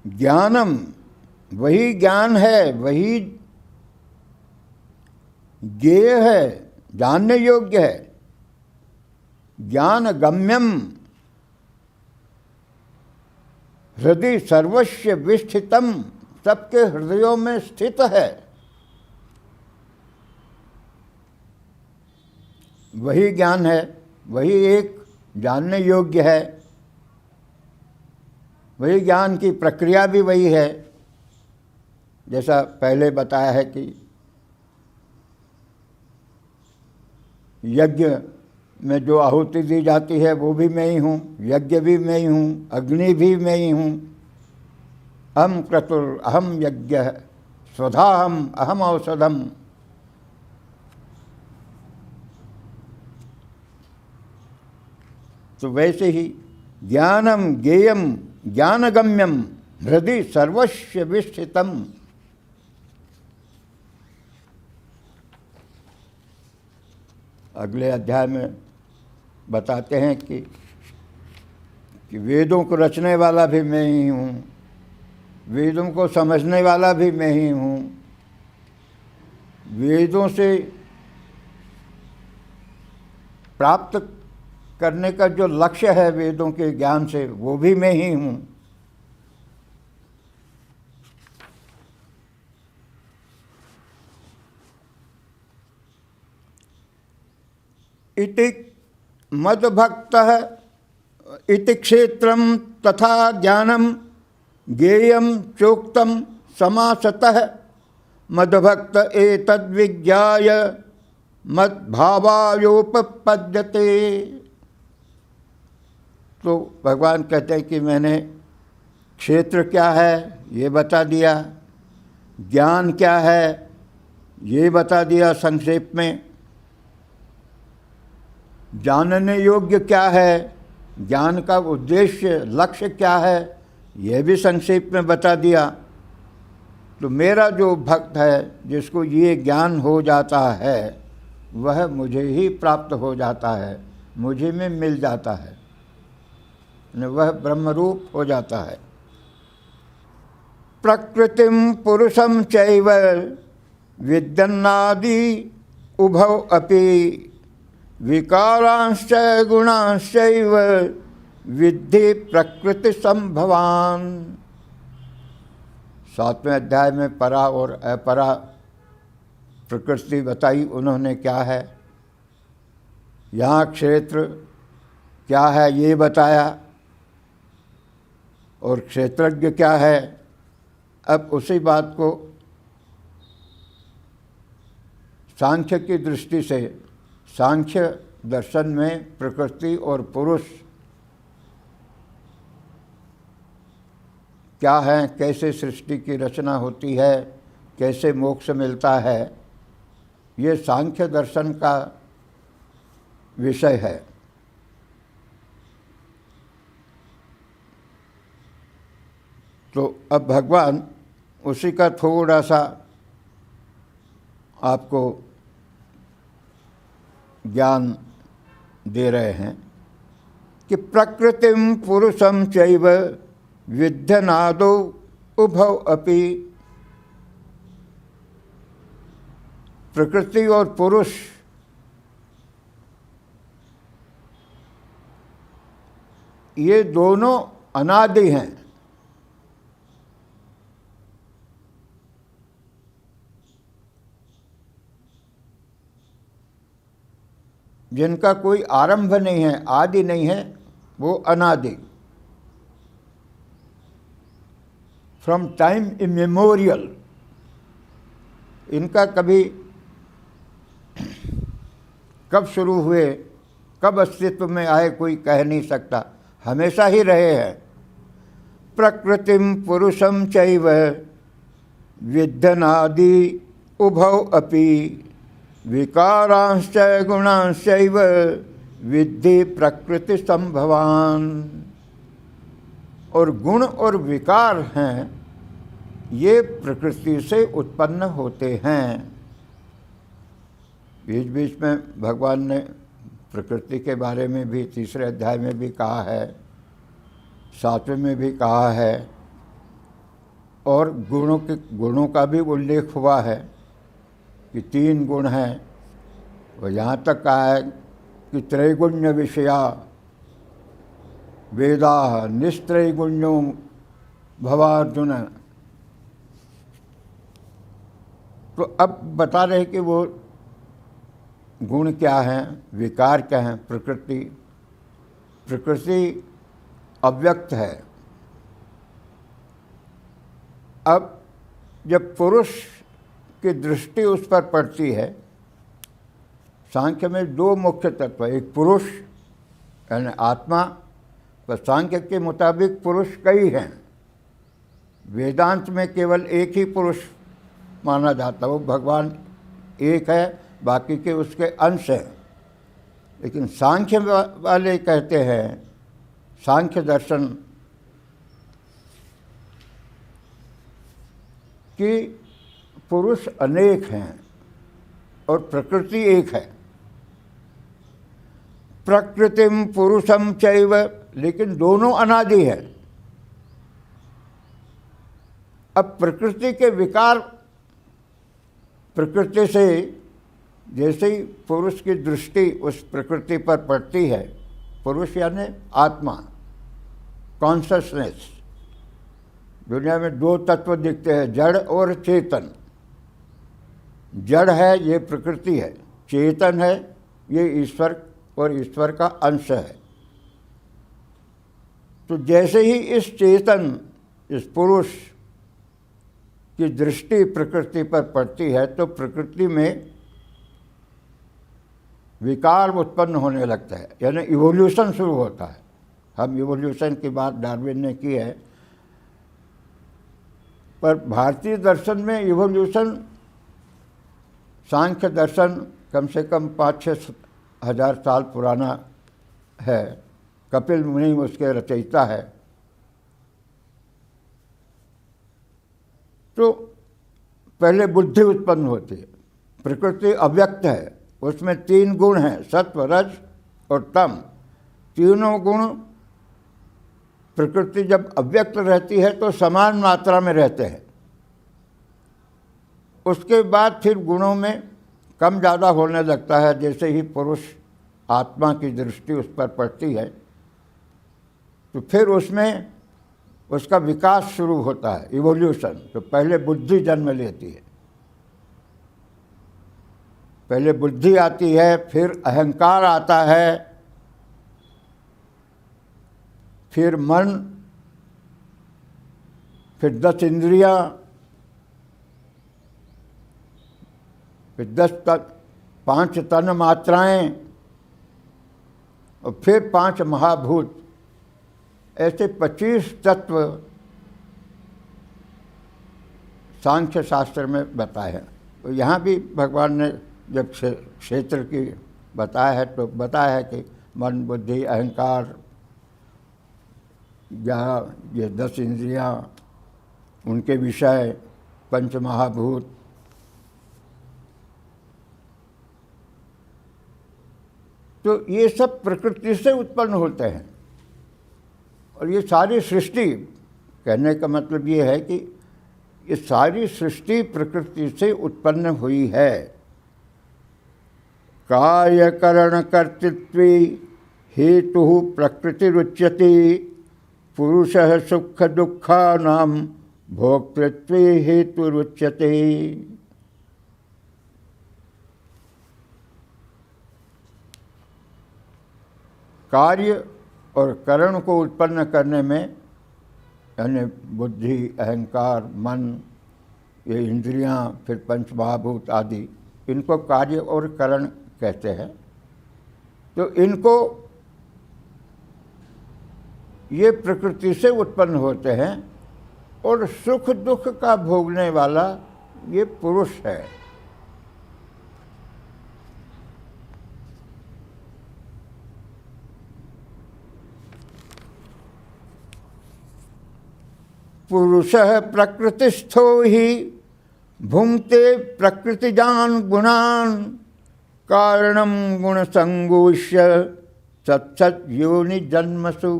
S1: ज्ञानम, वही ज्ञान है, वही ज्ञेय है, जानने योग्य है। ज्ञान गम्यम हृदय सर्वस्य विस्थितम, सबके हृदयों में स्थित है। वही ज्ञान है, वही एक जानने योग्य है। वही ज्ञान की प्रक्रिया भी वही है। जैसा पहले बताया है कि यज्ञ में जो आहुति दी जाती है वो भी मैं ही हूँ, यज्ञ भी मैं ही हूँ, अग्नि भी मैं ही हूँ। अहम क्रतुर अहम यज्ञ स्वधाहम अहम औषधम। तो वैसे ही ज्ञानम ज्ञेयम ज्ञानगम्यम हृदय सर्वस्य विस्थितम। अगले अध्याय में बताते हैं कि वेदों को रचने वाला भी मैं ही हूँ, वेदों को समझने वाला भी मैं ही हूँ, वेदों से प्राप्त करने का जो लक्ष्य है वेदों के ज्ञान से, वो भी मैं ही हूँ। इति मद्भक्तः इति क्षेत्रम तथा ज्ञानम ज्ञेयं चोक्तम समासतः मद्भक्त एतद्विज्ञाय मद्भावायोपपद्यते। तो भगवान कहते हैं कि मैंने क्षेत्र क्या है ये बता दिया, ज्ञान क्या है ये बता दिया संक्षेप में, जानने योग्य क्या है, ज्ञान का उद्देश्य लक्ष्य क्या है यह भी संक्षेप में बता दिया। तो मेरा जो भक्त है जिसको ये ज्ञान हो जाता है वह मुझे ही प्राप्त हो जाता है, मुझे में मिल जाता है, वह ब्रह्मरूप हो जाता है। प्रकृतिम पुरुषम चैव विद्यन्नादि उभौ अपि विकारांश्च गुणांश्चैव विद्धि प्रकृति संभवान। 7वें अध्याय में परा और अपरा प्रकृति बताई उन्होंने क्या है, यहाँ क्षेत्र क्या है ये बताया, और क्षेत्रज्ञ क्या है। अब उसी बात को सांख्य की दृष्टि से, सांख्य दर्शन में प्रकृति और पुरुष क्या है, कैसे सृष्टि की रचना होती है, कैसे मोक्ष मिलता है, ये सांख्य दर्शन का विषय है। तो अब भगवान उसी का थोड़ा सा आपको ज्ञान दे रहे हैं कि प्रकृतिम पुरुषम चैव विद्यनादो उभौ अपि। प्रकृति और पुरुष ये दोनों अनादि हैं, जिनका कोई आरंभ नहीं है, आदि नहीं है, वो अनादि, फ्रॉम टाइम इमेमोरियल। इनका कभी कब शुरू हुए, कब अस्तित्व में आए कोई कह नहीं सकता, हमेशा ही रहे हैं। प्रकृतिम पुरुषम चैव विद्यनादि उभौ अपि विकारांश्च गुणांश्चैव विद्धि प्रकृति संभवान। और गुण और विकार हैं, ये प्रकृति से उत्पन्न होते हैं। बीच बीच में भगवान ने प्रकृति के बारे में भी 3रे अध्याय में भी कहा है, 7वें में भी कहा है, और गुणों का भी उल्लेख हुआ है कि 3 गुण हैं। और यहाँ तक कहा है कि त्रैगुण्य विषया वेदा निस्त्रैगुण्यो भवार्जुन। तो अब बता रहे कि वो गुण क्या हैं, विकार क्या हैं। प्रकृति अव्यक्त है। अब जब पुरुष की दृष्टि उस पर पड़ती है, सांख्य में 2 मुख्य तत्व, एक पुरुष यानी आत्मा, पर सांख्य के मुताबिक पुरुष कई हैं। वेदांत में केवल एक ही पुरुष माना जाता है, वो भगवान एक है, बाकी के उसके अंश हैं। लेकिन सांख्य वाले कहते हैं, सांख्य दर्शन, कि पुरुष अनेक हैं और प्रकृति एक है। प्रकृतिम पुरुषम चैव, लेकिन दोनों अनादि है। अब प्रकृति के विकार, प्रकृति से जैसे ही पुरुष की दृष्टि उस प्रकृति पर पड़ती है, पुरुष यानी आत्मा, कॉन्शसनेस, दुनिया में दो तत्व दिखते हैं, जड़ और चेतन। जड़ है ये प्रकृति है, चेतन है ये ईश्वर और ईश्वर का अंश है। तो जैसे ही इस चेतन, इस पुरुष की दृष्टि प्रकृति पर पड़ती है तो प्रकृति में विकार उत्पन्न होने लगता है, यानी इवोल्यूशन शुरू होता है। हम इवोल्यूशन की बात डार्विन ने की है, पर भारतीय दर्शन में इवोल्यूशन, सांख्य दर्शन कम से कम 5-6 हज़ार साल पुराना है। कपिल मुनि उसके रचयिता है। तो पहले बुद्धि उत्पन्न होती है। प्रकृति अव्यक्त है, उसमें 3 गुण हैं, सत्व, रज और तम। तीनों गुण प्रकृति जब अव्यक्त रहती है तो समान मात्रा में रहते हैं। उसके बाद फिर गुणों में कम ज़्यादा होने लगता है। जैसे ही पुरुष आत्मा की दृष्टि उस पर पड़ती है तो फिर उसमें उसका विकास शुरू होता है, इवोल्यूशन। तो पहले बुद्धि जन्म लेती है, पहले बुद्धि आती है, फिर अहंकार आता है, फिर मन, फिर 10 इंद्रियां, फिर 5 तन मात्राएं और फिर 5 महाभूत। ऐसे 25 तत्व सांख्य शास्त्र में बताए हैं। तो यहाँ भी भगवान ने जब क्षेत्र की बताया है तो बताया है कि मन, बुद्धि, अहंकार, जहाँ ये 10 इंद्रियाँ, उनके विषय 5 महाभूत। तो ये सब प्रकृति से उत्पन्न होते हैं। और ये सारी सृष्टि, कहने का मतलब ये है कि ये सारी सृष्टि प्रकृति से उत्पन्न हुई है। कार्य करण कर्तृत्व हेतु प्रकृतिरुच्यते, पुरुषः सुख दुःखानां भोक्तृत्व हेतुरुच्यते। कार्य और करण को उत्पन्न करने में, यानी बुद्धि, अहंकार, मन, ये इंद्रियां, फिर 5 महाभूत आदि, इनको कार्य और करण कहते हैं। तो इनको, ये प्रकृति से उत्पन्न होते हैं और सुख दुख का भोगने वाला ये पुरुष है। पुरुषः प्रकृतिस्थो हि भुंक्ते प्रकृतिजान गुणान, कारणम गुण संगोष्य सत्सत योनि जन्मसु।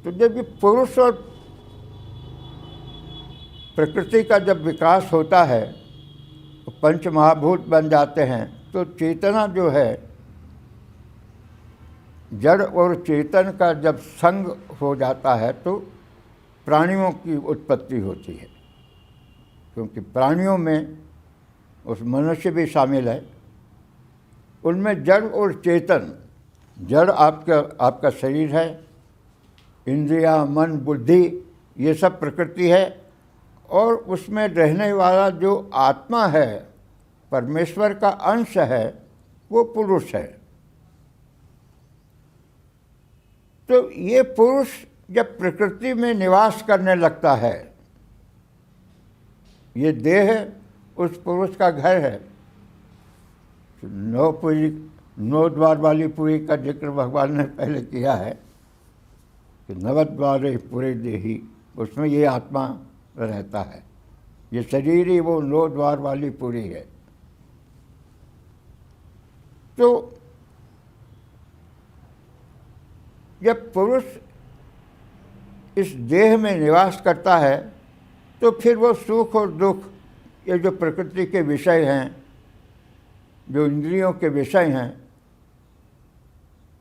S1: तो जब ये पुरुष और प्रकृति का जब विकास होता है तो 5 महाभूत बन जाते हैं। तो चेतना जो है, जड़ और चेतन का जब संग हो जाता है तो प्राणियों की उत्पत्ति होती है। क्योंकि प्राणियों में उस मनुष्य भी शामिल है, उनमें जड़ और चेतन, जड़ आपका शरीर है, इंद्रियां, मन, बुद्धि, ये सब प्रकृति है, और उसमें रहने वाला जो आत्मा है, परमेश्वर का अंश है, वो पुरुष है। तो ये पुरुष जब प्रकृति में निवास करने लगता है, ये देह उस पुरुष का घर है। 9 द्वार वाली पुरी का जिक्र भगवान ने पहले किया है कि 9 द्वारे पुरे देही, उसमें ये आत्मा रहता है। ये शरीर ही वो 9 द्वार वाली पुरी है। तो जब पुरुष इस देह में निवास करता है तो फिर वो सुख और दुख, ये जो प्रकृति के विषय हैं, जो इंद्रियों के विषय हैं,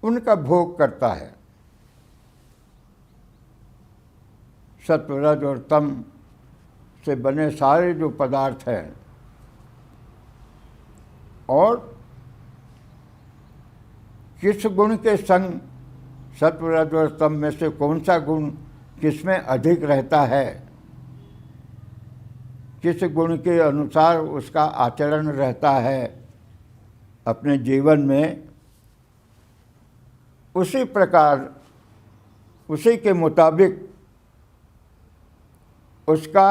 S1: उनका भोग करता है। सत्व रज और तम से बने सारे जो पदार्थ हैं, और किस गुण के संग सत्व रज और तम में से कौन सा गुण किसमें अधिक रहता है, किस गुण के अनुसार उसका आचरण रहता है अपने जीवन में, उसी प्रकार उसी के मुताबिक उसका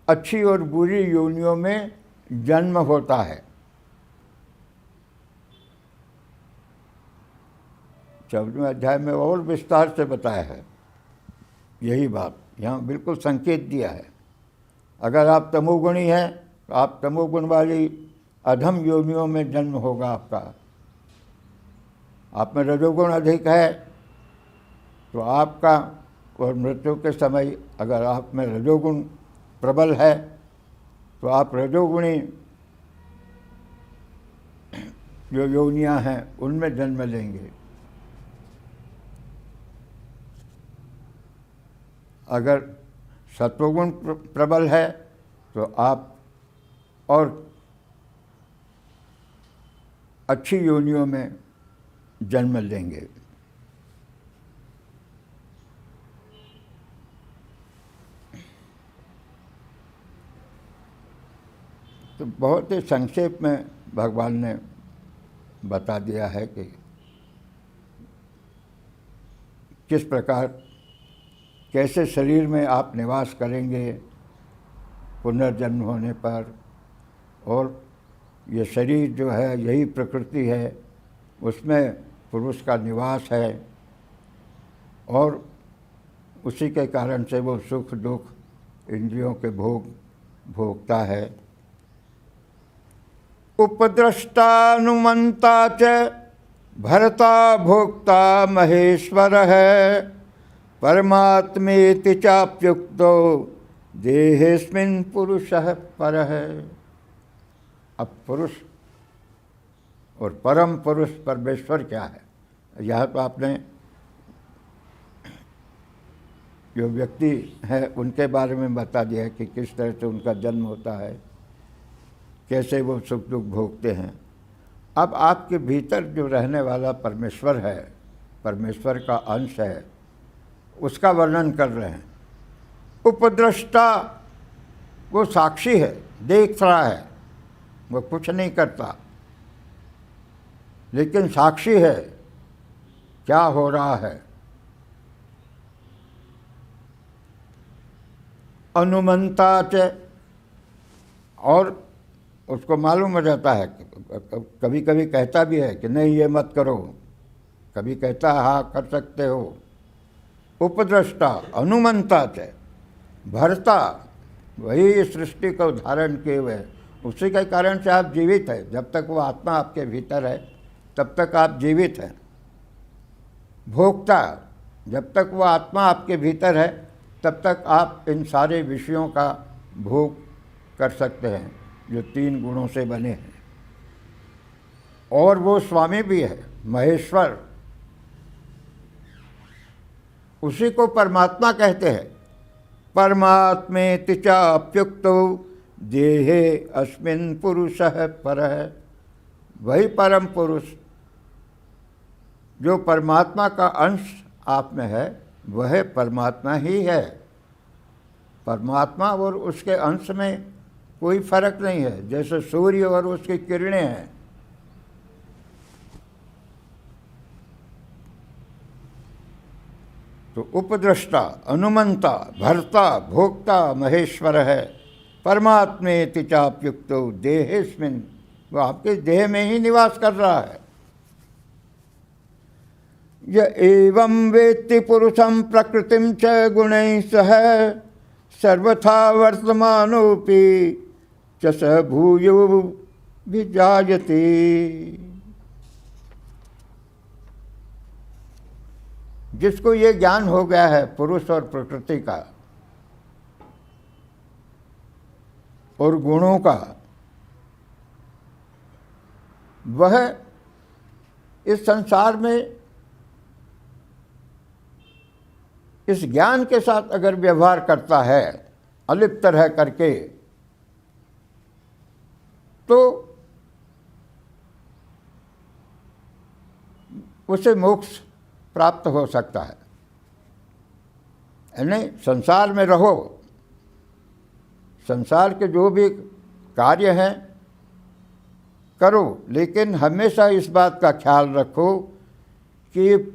S1: अच्छी और बुरी योनियों में जन्म होता है। 14वें अध्याय में और विस्तार से बताया है यही बात, यहाँ बिल्कुल संकेत दिया है। अगर आप तमोगुणी हैं तो आप तमोगुण वाली अधम योनियों में जन्म होगा आपका। आप में रजोगुण अधिक है तो आपका, और मृत्यु के समय अगर आप में रजोगुण प्रबल है तो आप रजोगुणी जो योनियां हैं उनमें जन्म लेंगे। अगर सत्वगुण प्रबल है तो आप और अच्छी योनियों में जन्म लेंगे। तो बहुत ही संक्षेप में भगवान ने बता दिया है कि किस प्रकार कैसे शरीर में आप निवास करेंगे पुनर्जन्म होने पर, और ये शरीर जो है यही प्रकृति है, उसमें पुरुष का निवास है, और उसी के कारण से वो सुख दुख इंद्रियों के भोगता है। उपद्रष्टानुमंता च भर्ता भोक्ता महेश्वर है, परमात्मेति चाप्युक्तो देहेस्मिन् पुरुषः परः। अब पुरुष और परम पुरुष परमेश्वर क्या है, यह तो आपने जो व्यक्ति है उनके बारे में बता दिया है कि किस तरह से उनका जन्म होता है, कैसे वो सुख दुख भोगते हैं। अब आपके भीतर जो रहने वाला परमेश्वर है, परमेश्वर का अंश है, उसका वर्णन कर रहे हैं। उपद्रष्टा वो साक्षी है, देख रहा है, वो कुछ नहीं करता, लेकिन साक्षी है क्या हो रहा है। अनुमंता च, और उसको मालूम हो जाता है, कभी कभी कहता भी है कि नहीं ये मत करो, कभी कहता है हाँ कर सकते हो। उपद्रष्टा अनुमंता च भर्ता, वही इस सृष्टि को धारण किए हुए, उसी के कारण से आप जीवित हैं। जब तक वो आत्मा आपके भीतर है तब तक आप जीवित हैं। भोक्ता, जब तक वो आत्मा आपके भीतर है तब तक आप इन सारे विषयों का भोग कर सकते हैं जो 3 गुणों से बने हैं। और वो स्वामी भी है, महेश्वर, उसी को परमात्मा कहते हैं। परमात्मेति चाप्युक्तो देहे अस्मिन् पुरुषः परः। वही परम पुरुष जो परमात्मा का अंश आप में है, वह परमात्मा ही है। परमात्मा और उसके अंश में कोई फर्क नहीं है, जैसे सूर्य और उसकी किरणें हैं। तो उपद्रष्टा, अनुमंता, भर्ता, भोक्ता महेश्वर है। परमात्मेति चाप्युक्तो देहेस्मिन्, वो आपके देह में ही निवास कर रहा है। य एवं वेत्ति पुरुषं प्रकृतिं च गुणैः सह सर्वथा वर्तमानोऽपि च स भूयो विजायते। जिसको ये ज्ञान हो गया है पुरुष और प्रकृति का और गुणों का, वह इस संसार में इस ज्ञान के साथ अगर व्यवहार करता है अलिप्त रह करके, तो उसे मोक्ष प्राप्त हो सकता है। यानी संसार में रहो, संसार के जो भी कार्य हैं करो, लेकिन हमेशा इस बात का ख्याल रखो कि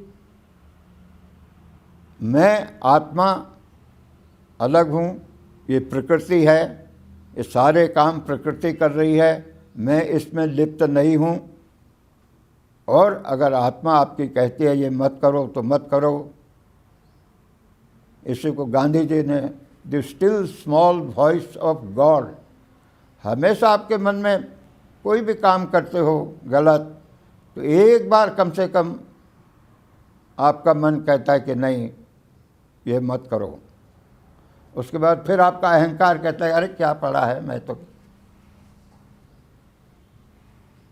S1: मैं आत्मा अलग हूँ, ये प्रकृति है, ये सारे काम प्रकृति कर रही है, मैं इसमें लिप्त नहीं हूँ। और अगर आत्मा आपकी कहती है ये मत करो तो मत करो। इसी को गांधी जी ने the still small voice of God, हमेशा आपके मन में कोई भी काम करते हो गलत, तो एक बार कम से कम आपका मन कहता है कि नहीं ये मत करो। उसके बाद फिर आपका अहंकार कहता है अरे क्या पड़ा है, मैं तो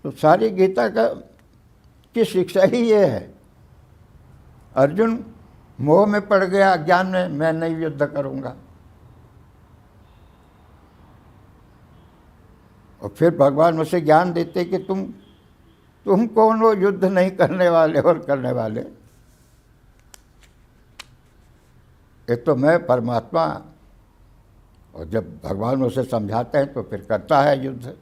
S1: सारी गीता की शिक्षा ही ये है। अर्जुन मोह में पड़ गया, अज्ञान में, मैं नहीं युद्ध करूंगा। और फिर भगवान उसे ज्ञान देते कि तुम कौन हो युद्ध नहीं करने वाले और करने वाले, एक तो मैं परमात्मा। और जब भगवान उसे समझाते हैं तो फिर करता है युद्ध।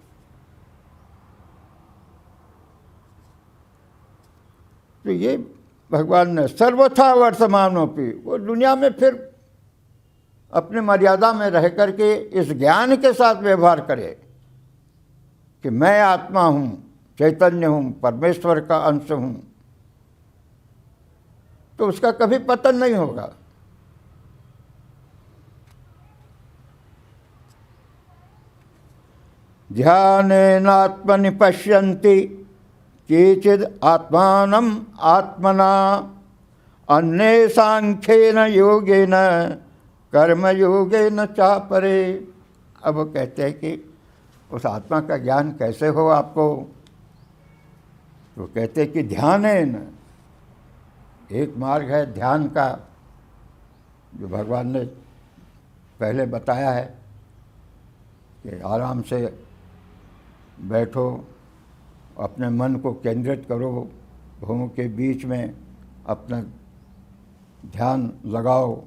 S1: तो ये भगवान ने सर्वथा वर्तमानोपि, वो दुनिया में फिर अपनी मर्यादा में रह करके इस ज्ञान के साथ व्यवहार करे कि मैं आत्मा हूँ, चैतन्य हूँ, परमेश्वर का अंश हूँ, तो उसका कभी पतन नहीं होगा। ध्यानेनात्मनि पश्यन्ति केचिद् आत्मानम् आत्मना अन्ये सांख्येन योगेन कर्मयोगेन चापरे। अब वो कहते हैं कि उस आत्मा का ज्ञान कैसे हो आपको, तो कहते हैं कि ध्यानेन, एक मार्ग है ध्यान का जो भगवान ने पहले बताया है कि आराम से बैठो, अपने मन को केंद्रित करो, भूमि के बीच में अपना ध्यान लगाओ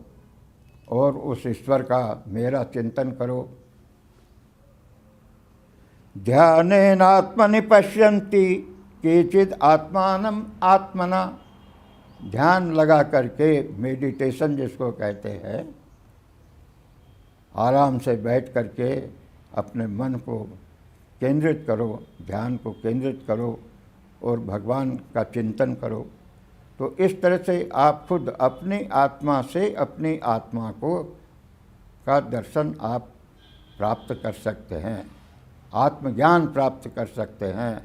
S1: और उस ईश्वर का मेरा चिंतन करो। ध्यानेनात्मनि पश्यन्ति केचिद् आत्मानम् आत्मना, ध्यान लगा करके, मेडिटेशन जिसको कहते हैं, आराम से बैठ करके अपने मन को केंद्रित करो, ध्यान को केंद्रित करो और भगवान का चिंतन करो। तो इस तरह से आप खुद अपनी आत्मा से अपनी आत्मा का दर्शन आप प्राप्त कर सकते हैं, आत्मज्ञान प्राप्त कर सकते हैं,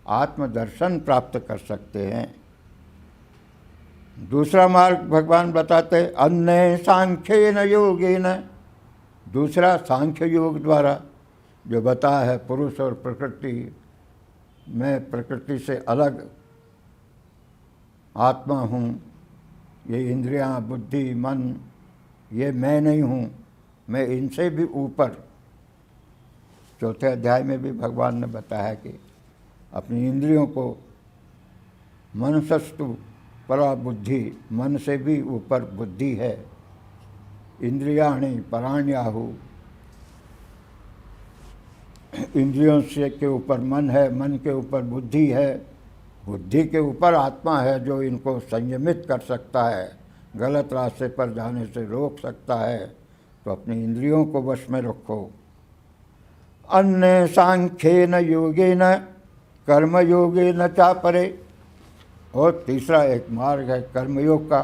S1: आत्मदर्शन प्राप्त कर सकते हैं। दूसरा मार्ग भगवान बताते अन्य सांख्येन योगेन, दूसरा सांख्य योग द्वारा जो बताया है पुरुष और प्रकृति, मैं प्रकृति से अलग आत्मा हूँ, ये इंद्रियाँ, बुद्धि, मन, ये मैं नहीं हूँ, मैं इनसे भी ऊपर। चौथे अध्याय में भी भगवान ने बताया कि अपनी इंद्रियों को मनसस्तु परा बुद्धि, मन से भी ऊपर बुद्धि है। इंद्रियाणि पराण्याहु, इंद्रियों से के ऊपर मन है, मन के ऊपर बुद्धि है, बुद्धि के ऊपर आत्मा है जो इनको संयमित कर सकता है, गलत रास्ते पर जाने से रोक सकता है। तो अपनी इंद्रियों को वश में रखो। अन्य सांख्येन योगेन कर्मयोगेन चापरे, और तीसरा एक मार्ग है कर्मयोग का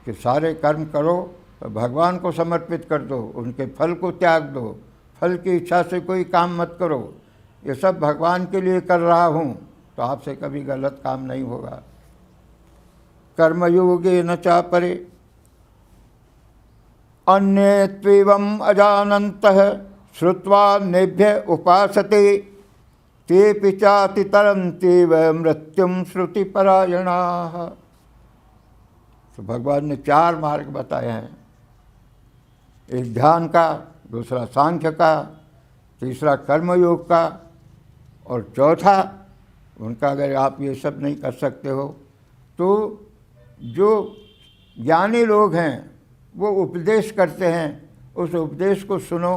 S1: कि सारे कर्म करो तो भगवान को समर्पित कर दो, उनके फल को त्याग दो, फल की इच्छा से कोई काम मत करो, ये सब भगवान के लिए कर रहा हूँ, तो आपसे कभी गलत काम नहीं होगा। कर्मयोगेन च परे अन्ये त्वेवम् अजानन्तः श्रुत्वा नेभ्य उपासते तेऽपि चातितरन्त्येव मृत्युं श्रुतिपरायणाः। तो भगवान ने 4 मार्ग बताए हैं, एक ध्यान का, दूसरा सांख्य का, तीसरा कर्मयोग का, और चौथा उनका अगर आप ये सब नहीं कर सकते हो तो जो ज्ञानी लोग हैं वो उपदेश करते हैं, उस उपदेश को सुनो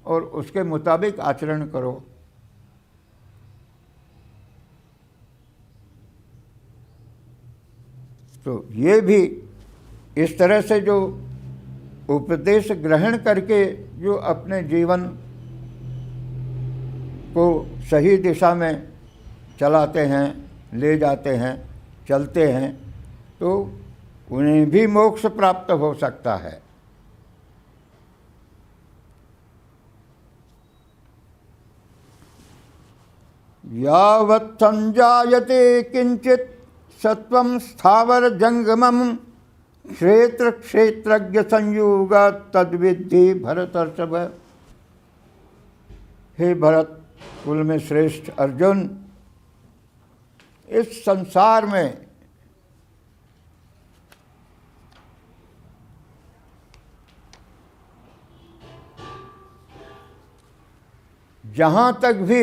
S1: और उसके मुताबिक आचरण करो। तो ये भी इस तरह से जो उपदेश ग्रहण करके जो अपने जीवन को सही दिशा में चलाते हैं, ले जाते हैं, चलते हैं, तो उन्हें भी मोक्ष प्राप्त हो सकता है। यावत् संजायते किंचित सत्वं स्थावर जंगमम क्षेत्र क्षेत्रज्ञ संयोग तद्विद्धि भरतर्षभ। हे भरत कुल में श्रेष्ठ अर्जुन, इस संसार में जहाँ तक भी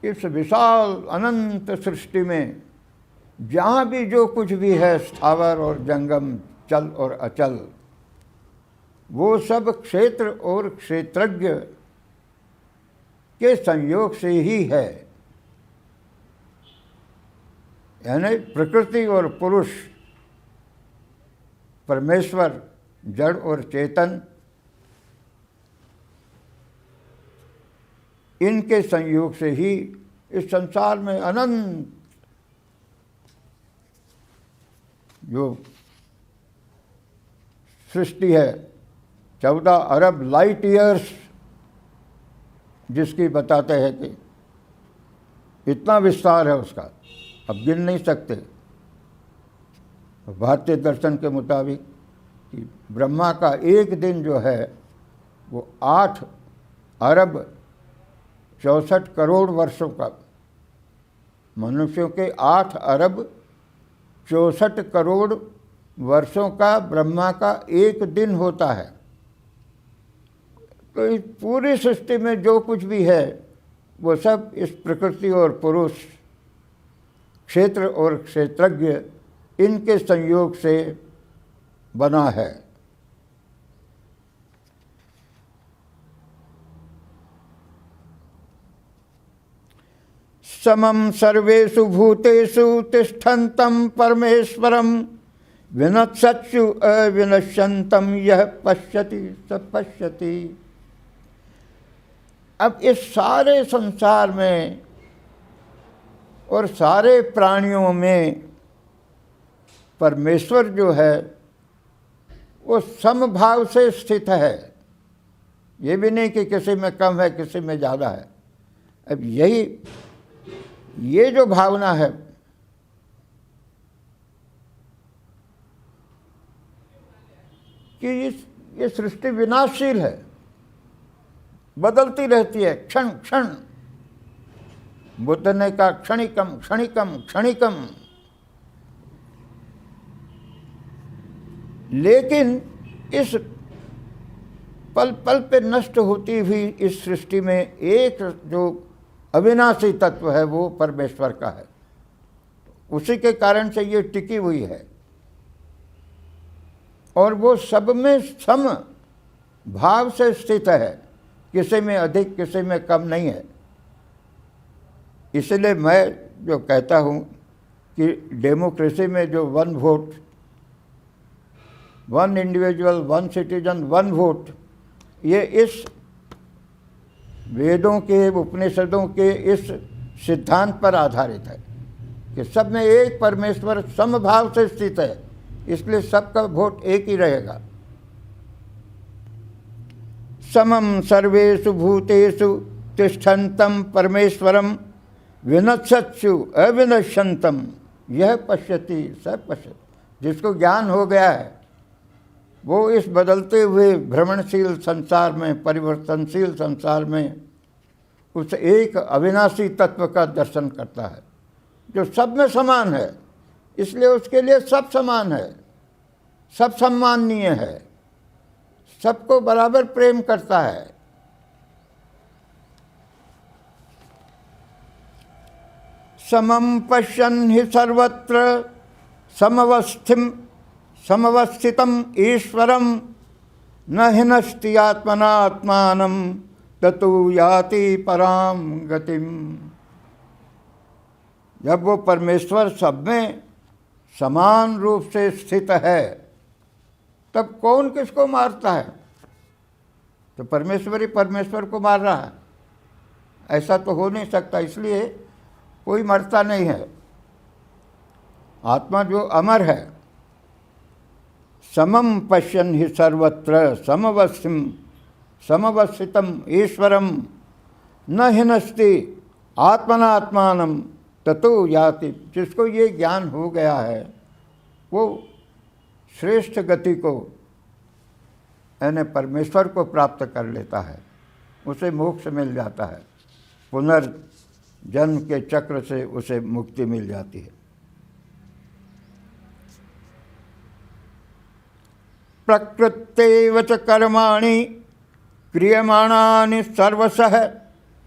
S1: इस विशाल अनंत सृष्टि में जहाँ भी जो कुछ भी है स्थावर और जंगम, चल और अचल, वो सब क्षेत्र और क्षेत्रज्ञ के संयोग से ही है। यानी प्रकृति और पुरुष, परमेश्वर, जड़ और चेतन, इनके संयोग से ही इस संसार में अनंत जो सृष्टि है, 14 अरब लाइट ईयर्स जिसकी बताते हैं कि इतना विस्तार है उसका, अब गिन नहीं सकते। भारतीय दर्शन के मुताबिक कि ब्रह्मा का एक दिन जो है वो 8 अरब 64 करोड़ वर्षों का, मनुष्यों के 8 अरब 64 करोड़ वर्षों का ब्रह्मा का एक दिन होता है। तो इस पूरी सृष्टि में जो कुछ भी है वो सब इस प्रकृति और पुरुष, क्षेत्र और क्षेत्रज्ञ, इनके संयोग से बना है। समं सर्वेषु भूतेषु तिष्ठन्तं परमेश्वरं विनश्यत्सु अविनश्यन्तं यः पश्यति स पश्यति। अब इस सारे संसार में और सारे प्राणियों में परमेश्वर जो है वो समभाव से स्थित है। ये भी नहीं कि किसी में कम है, किसी में ज़्यादा है। अब ये जो भावना है कि ये सृष्टि विनाशशील है, बदलती रहती है क्षण क्षण। बुद्ध ने कहा क्षणिकम क्षणिकम क्षणिकम। लेकिन इस पल पल पे नष्ट होती हुई इस सृष्टि में एक जो अविनाशी तत्व है वो परमेश्वर का है। उसी के कारण से ये टिकी हुई है और वो सब में सम भाव से स्थित है, किसी में अधिक किसी में कम नहीं है। इसलिए मैं जो कहता हूँ कि डेमोक्रेसी में जो 1 वोट, 1 इंडिविजुअल 1 सिटीजन 1 वोट, ये इस वेदों के, उपनिषदों के इस सिद्धांत पर आधारित है कि सब में एक परमेश्वर समभाव से स्थित है, इसलिए सबका वोट एक ही रहेगा। समं सर्वेषु भूतेषु तिष्ठन्तं परमेश्वरं विनश्यत्सु अविनश्यंतम यह पश्यति स पश्यति। जिसको ज्ञान हो गया है वो इस बदलते हुए भ्रमणशील संसार में, परिवर्तनशील संसार में उस एक अविनाशी तत्व का दर्शन करता है जो सब में समान है। इसलिए उसके लिए सब समान है, सब सम्माननीय है, सबको बराबर प्रेम करता है। समं पश्यन् हि सर्वत्र समवस्थितम् ईश्वरं न हिनस्ति आत्मना आत्मानं ततो याति पराम गतिम। जब वो परमेश्वर सब में समान रूप से स्थित है तब कौन किसको मारता है? तो परमेश्वर ही परमेश्वर को मार रहा है। ऐसा तो हो नहीं सकता, इसलिए कोई मरता नहीं है। आत्मा जो अमर है, समम पश्यन् हि सर्वत्र समवस्थितम् ईश्वरं न हिनस्ति आत्मनात्मानं ततो याति। जिसको ये ज्ञान हो गया है वो श्रेष्ठ गति को यानी परमेश्वर को प्राप्त कर लेता है, उसे मोक्ष मिल जाता है, पुनर्जन्म के चक्र से उसे मुक्ति मिल जाती है। प्रकृत्यैव च कर्माणि क्रियमाणानि सर्वशः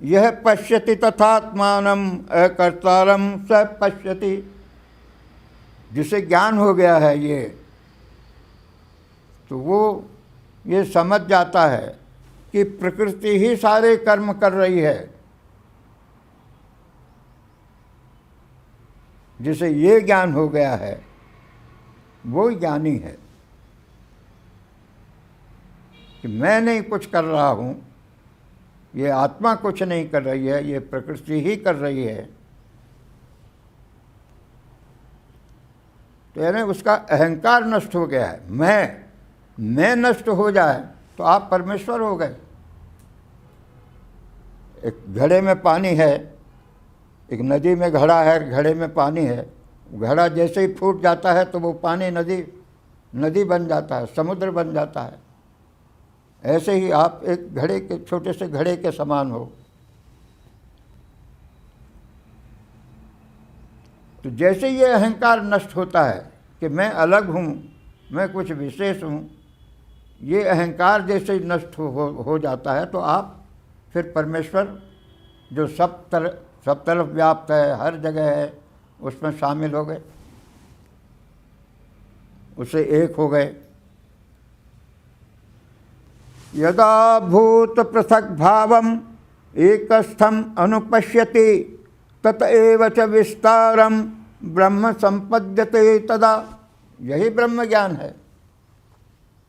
S1: यह पश्यति तथात्मानं अकर्तारं स पश्यति। जिसे ज्ञान हो गया है ये, तो वो ये समझ जाता है कि प्रकृति ही सारे कर्म कर रही है। जिसे ये ज्ञान हो गया है वो ज्ञानी है कि मैं नहीं कुछ कर रहा हूँ, ये आत्मा कुछ नहीं कर रही है, ये प्रकृति ही कर रही है। तो यानी उसका अहंकार नष्ट हो गया है। मैं नष्ट हो जाए तो आप परमेश्वर हो गए। एक घड़े में पानी है, एक नदी में घड़ा है, घड़े में पानी है। घड़ा जैसे ही फूट जाता है तो वो पानी नदी बन जाता है, समुद्र बन जाता है। ऐसे ही आप एक घड़े के, छोटे से घड़े के समान हो। तो जैसे ये अहंकार नष्ट होता है कि मैं अलग हूँ, मैं कुछ विशेष हूँ, ये अहंकार जैसे नष्ट हो जाता है तो आप फिर परमेश्वर जो सब तरफ व्याप्त है, हर जगह है, उसमें शामिल हो गए, उसे एक हो गए। यदा भूत पृथक भावम एकस्थम अनुपश्यति तत एव च विस्तारम ब्रह्म संपद्यते तदा। यही ब्रह्म ज्ञान है।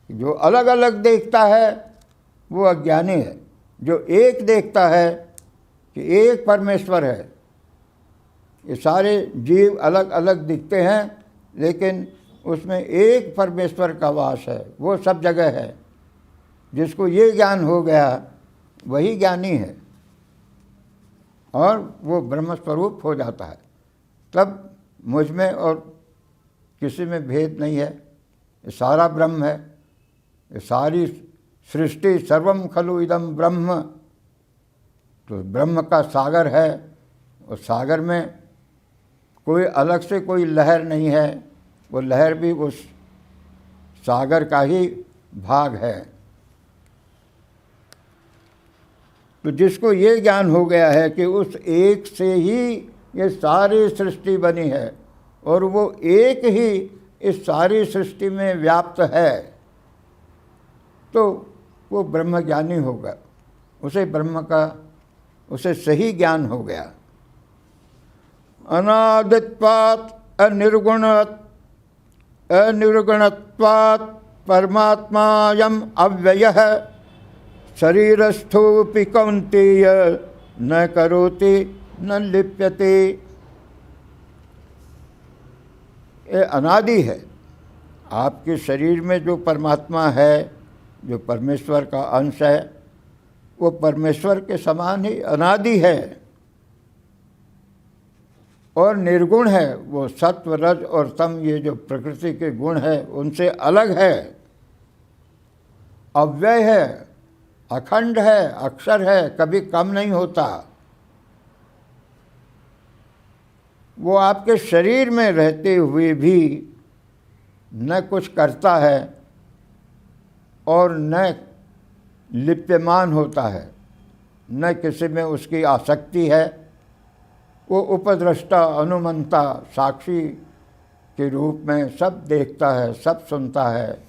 S1: जो अलग अलग देखता है वो अज्ञानी है। जो एक देखता है कि एक परमेश्वर है, ये सारे जीव अलग अलग दिखते हैं लेकिन उसमें एक परमेश्वर का वास है, वो सब जगह है। जिसको ये ज्ञान हो गया वही ज्ञानी है और वो ब्रह्म स्वरूप हो जाता है। तब मुझ में और किसी में भेद नहीं है, ये सारा ब्रह्म है। ये सारी सृष्टि सर्वम खलु इदम ब्रह्म, तो ब्रह्म का सागर है और सागर में कोई अलग से कोई लहर नहीं है, वो लहर भी उस सागर का ही भाग है। तो जिसको ये ज्ञान हो गया है कि उस एक से ही ये सारी सृष्टि बनी है और वो एक ही इस सारी सृष्टि में व्याप्त है, तो वो ब्रह्मज्ञानी होगा। उसे सही ज्ञान हो गया। अनादित्वात् अनिर्गुणत्वात् परमात्मायम् अव्ययः शरीरस्थोऽपि कौन्तेय न करोति न लिप्यते। ये अनादि है। आपके शरीर में जो परमात्मा है, जो परमेश्वर का अंश है, वो परमेश्वर के समान ही अनादि है। और निर्गुण है, वो सत्व रज और तम ये जो प्रकृति के गुण है उनसे अलग है, अव्यय है, अखंड है, अक्षर है, कभी कम नहीं होता। वो आपके शरीर में रहते हुए भी न कुछ करता है और न लिप्यमान होता है, न किसी में उसकी आसक्ति है। वो उपद्रष्टा, अनुमंता, साक्षी के रूप में सब देखता है, सब सुनता है।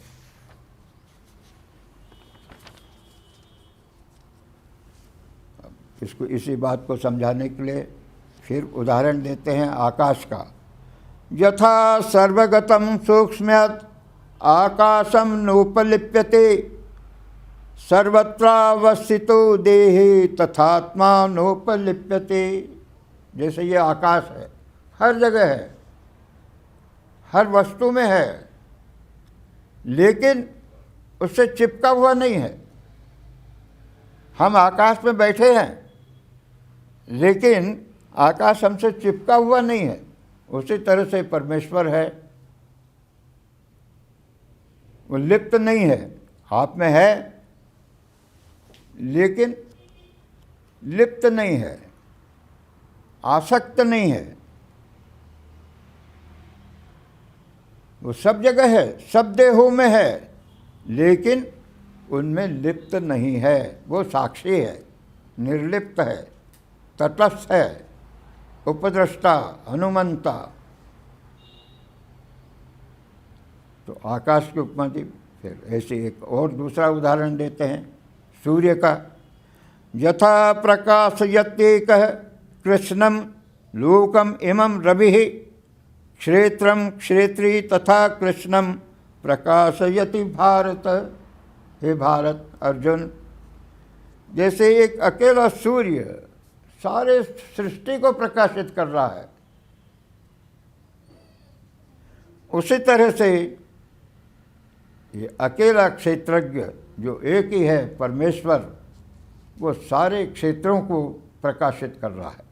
S1: इसको इसी बात को समझाने के लिए फिर उदाहरण देते हैं आकाश का। यथा सर्वगतम सूक्ष्म्यत् आकाशम नोपलिप्यते सर्वत्रावस्थितो देहे तथात्मा नोपलिप्यते। जैसे ये आकाश है, हर जगह है, हर वस्तु में है, लेकिन उससे चिपका हुआ नहीं है। हम आकाश में बैठे हैं, लेकिन आकाश हमसे चिपका हुआ नहीं है। उसी तरह से परमेश्वर है, वो लिप्त नहीं है, आप में है लेकिन लिप्त नहीं है, आसक्त नहीं है। वो सब जगह है, सब देहों में है, लेकिन उनमें लिप्त नहीं है। वो साक्षी है, निर्लिप्त है, तटस्थ है, उपद्रष्टा, हनुमंता। तो आकाश की उपमा दी। फिर ऐसे एक और दूसरा उदाहरण देते हैं सूर्य का। यथा प्रकाशयत्येकः कृष्णम लोकम इमं रविः क्षेत्रम क्षेत्री तथा कृष्णम प्रकाशयति भारत। हे भारत, अर्जुन, जैसे एक अकेला सूर्य सारे सृष्टि को प्रकाशित कर रहा है, उसी तरह से ये अकेला क्षेत्रज्ञ जो एक ही है परमेश्वर, वो सारे क्षेत्रों को प्रकाशित कर रहा है।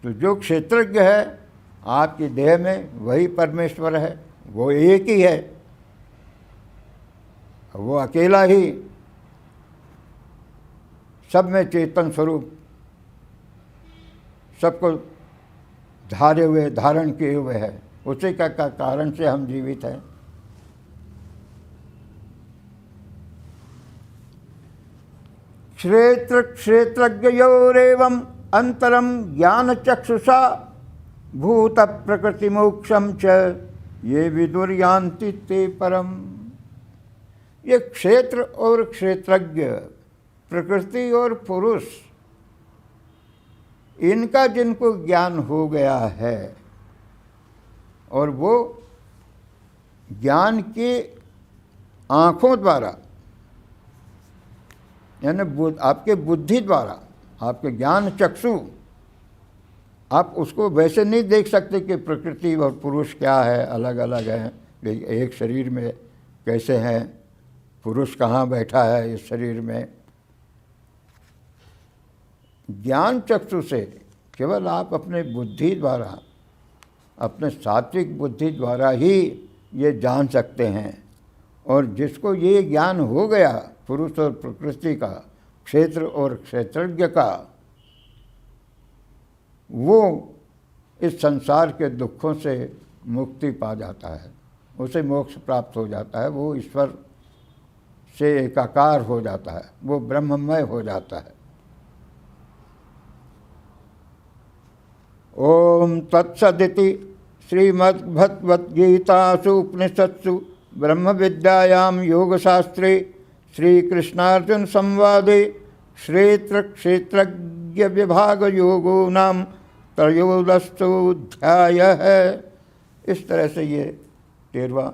S1: तो जो क्षेत्रज्ञ है आपकी देह में, वही परमेश्वर है, वो एक ही है, वो अकेला ही सब में चेतन स्वरूप सबको धारे हुए, धारण किए हुए है। उसी का कारण से हम जीवित हैं। क्षेत्र क्षेत्रज्ञयोरेवं अंतरम ज्ञान चक्षुषा भूत प्रकृति मोक्षम च ये विदुर्यान्ति ते परम। ये क्षेत्र और क्षेत्रज्ञ, प्रकृति और पुरुष, इनका जिनको ज्ञान हो गया है और वो ज्ञान की आँखों द्वारा, यानी आपके बुद्धि द्वारा, आपके ज्ञान चक्षु, आप उसको वैसे नहीं देख सकते कि प्रकृति और पुरुष क्या है, अलग अलग हैं, एक शरीर में कैसे हैं, पुरुष कहाँ बैठा है इस शरीर में। ज्ञान चक्षु से केवल आप अपने बुद्धि द्वारा, अपने सात्विक बुद्धि द्वारा ही ये जान सकते हैं। और जिसको ये ज्ञान हो गया पुरुष और प्रकृति का, क्षेत्र और क्षेत्रज्ञ का, वो इस संसार के दुखों से मुक्ति पा जाता है, उसे मोक्ष प्राप्त हो जाता है, वो ईश्वर से एकाकार हो जाता है, वो ब्रह्ममय हो जाता है। ओम तत्सदिति श्रीमद्भगवद्गीतासु उपनिषत्सु ब्रह्म विद्यायां योगशास्त्रे श्रीकृष्णार्जुन संवादे क्षेत्र क्षेत्रज्ञ विभाग योगो नाम त्रयोदशोऽध्याय है। इस तरह से ये 13वां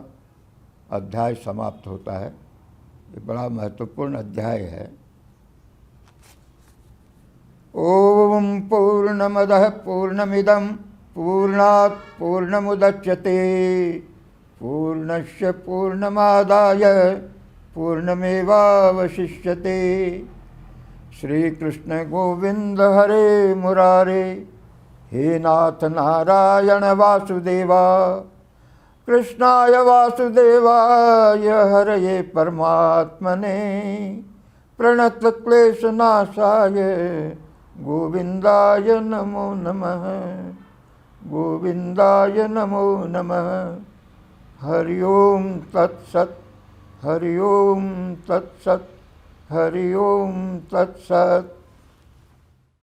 S1: अध्याय समाप्त होता है। ये बड़ा महत्वपूर्ण अध्याय है। ओम पूर्णमदः पूर्णमिदं पूर्णात् पूर्णमुदच्यते पूर्णस्य पूर्णमादाय पूर्णमेवावशिष्यते। श्री कृष्ण गोविंद हरे मुरारे, हे नाथ नारायण वासुदेवा, कृष्णाय वासुदेवाय हरये परमात्मने, प्रणत क्लेशनाशाय गोविंदाय नमो नमः, गोविंदाय नमो नमः। हरि ओम तत्सत्, हरि ओम तत्सत्, हरि ओम तत्सत्।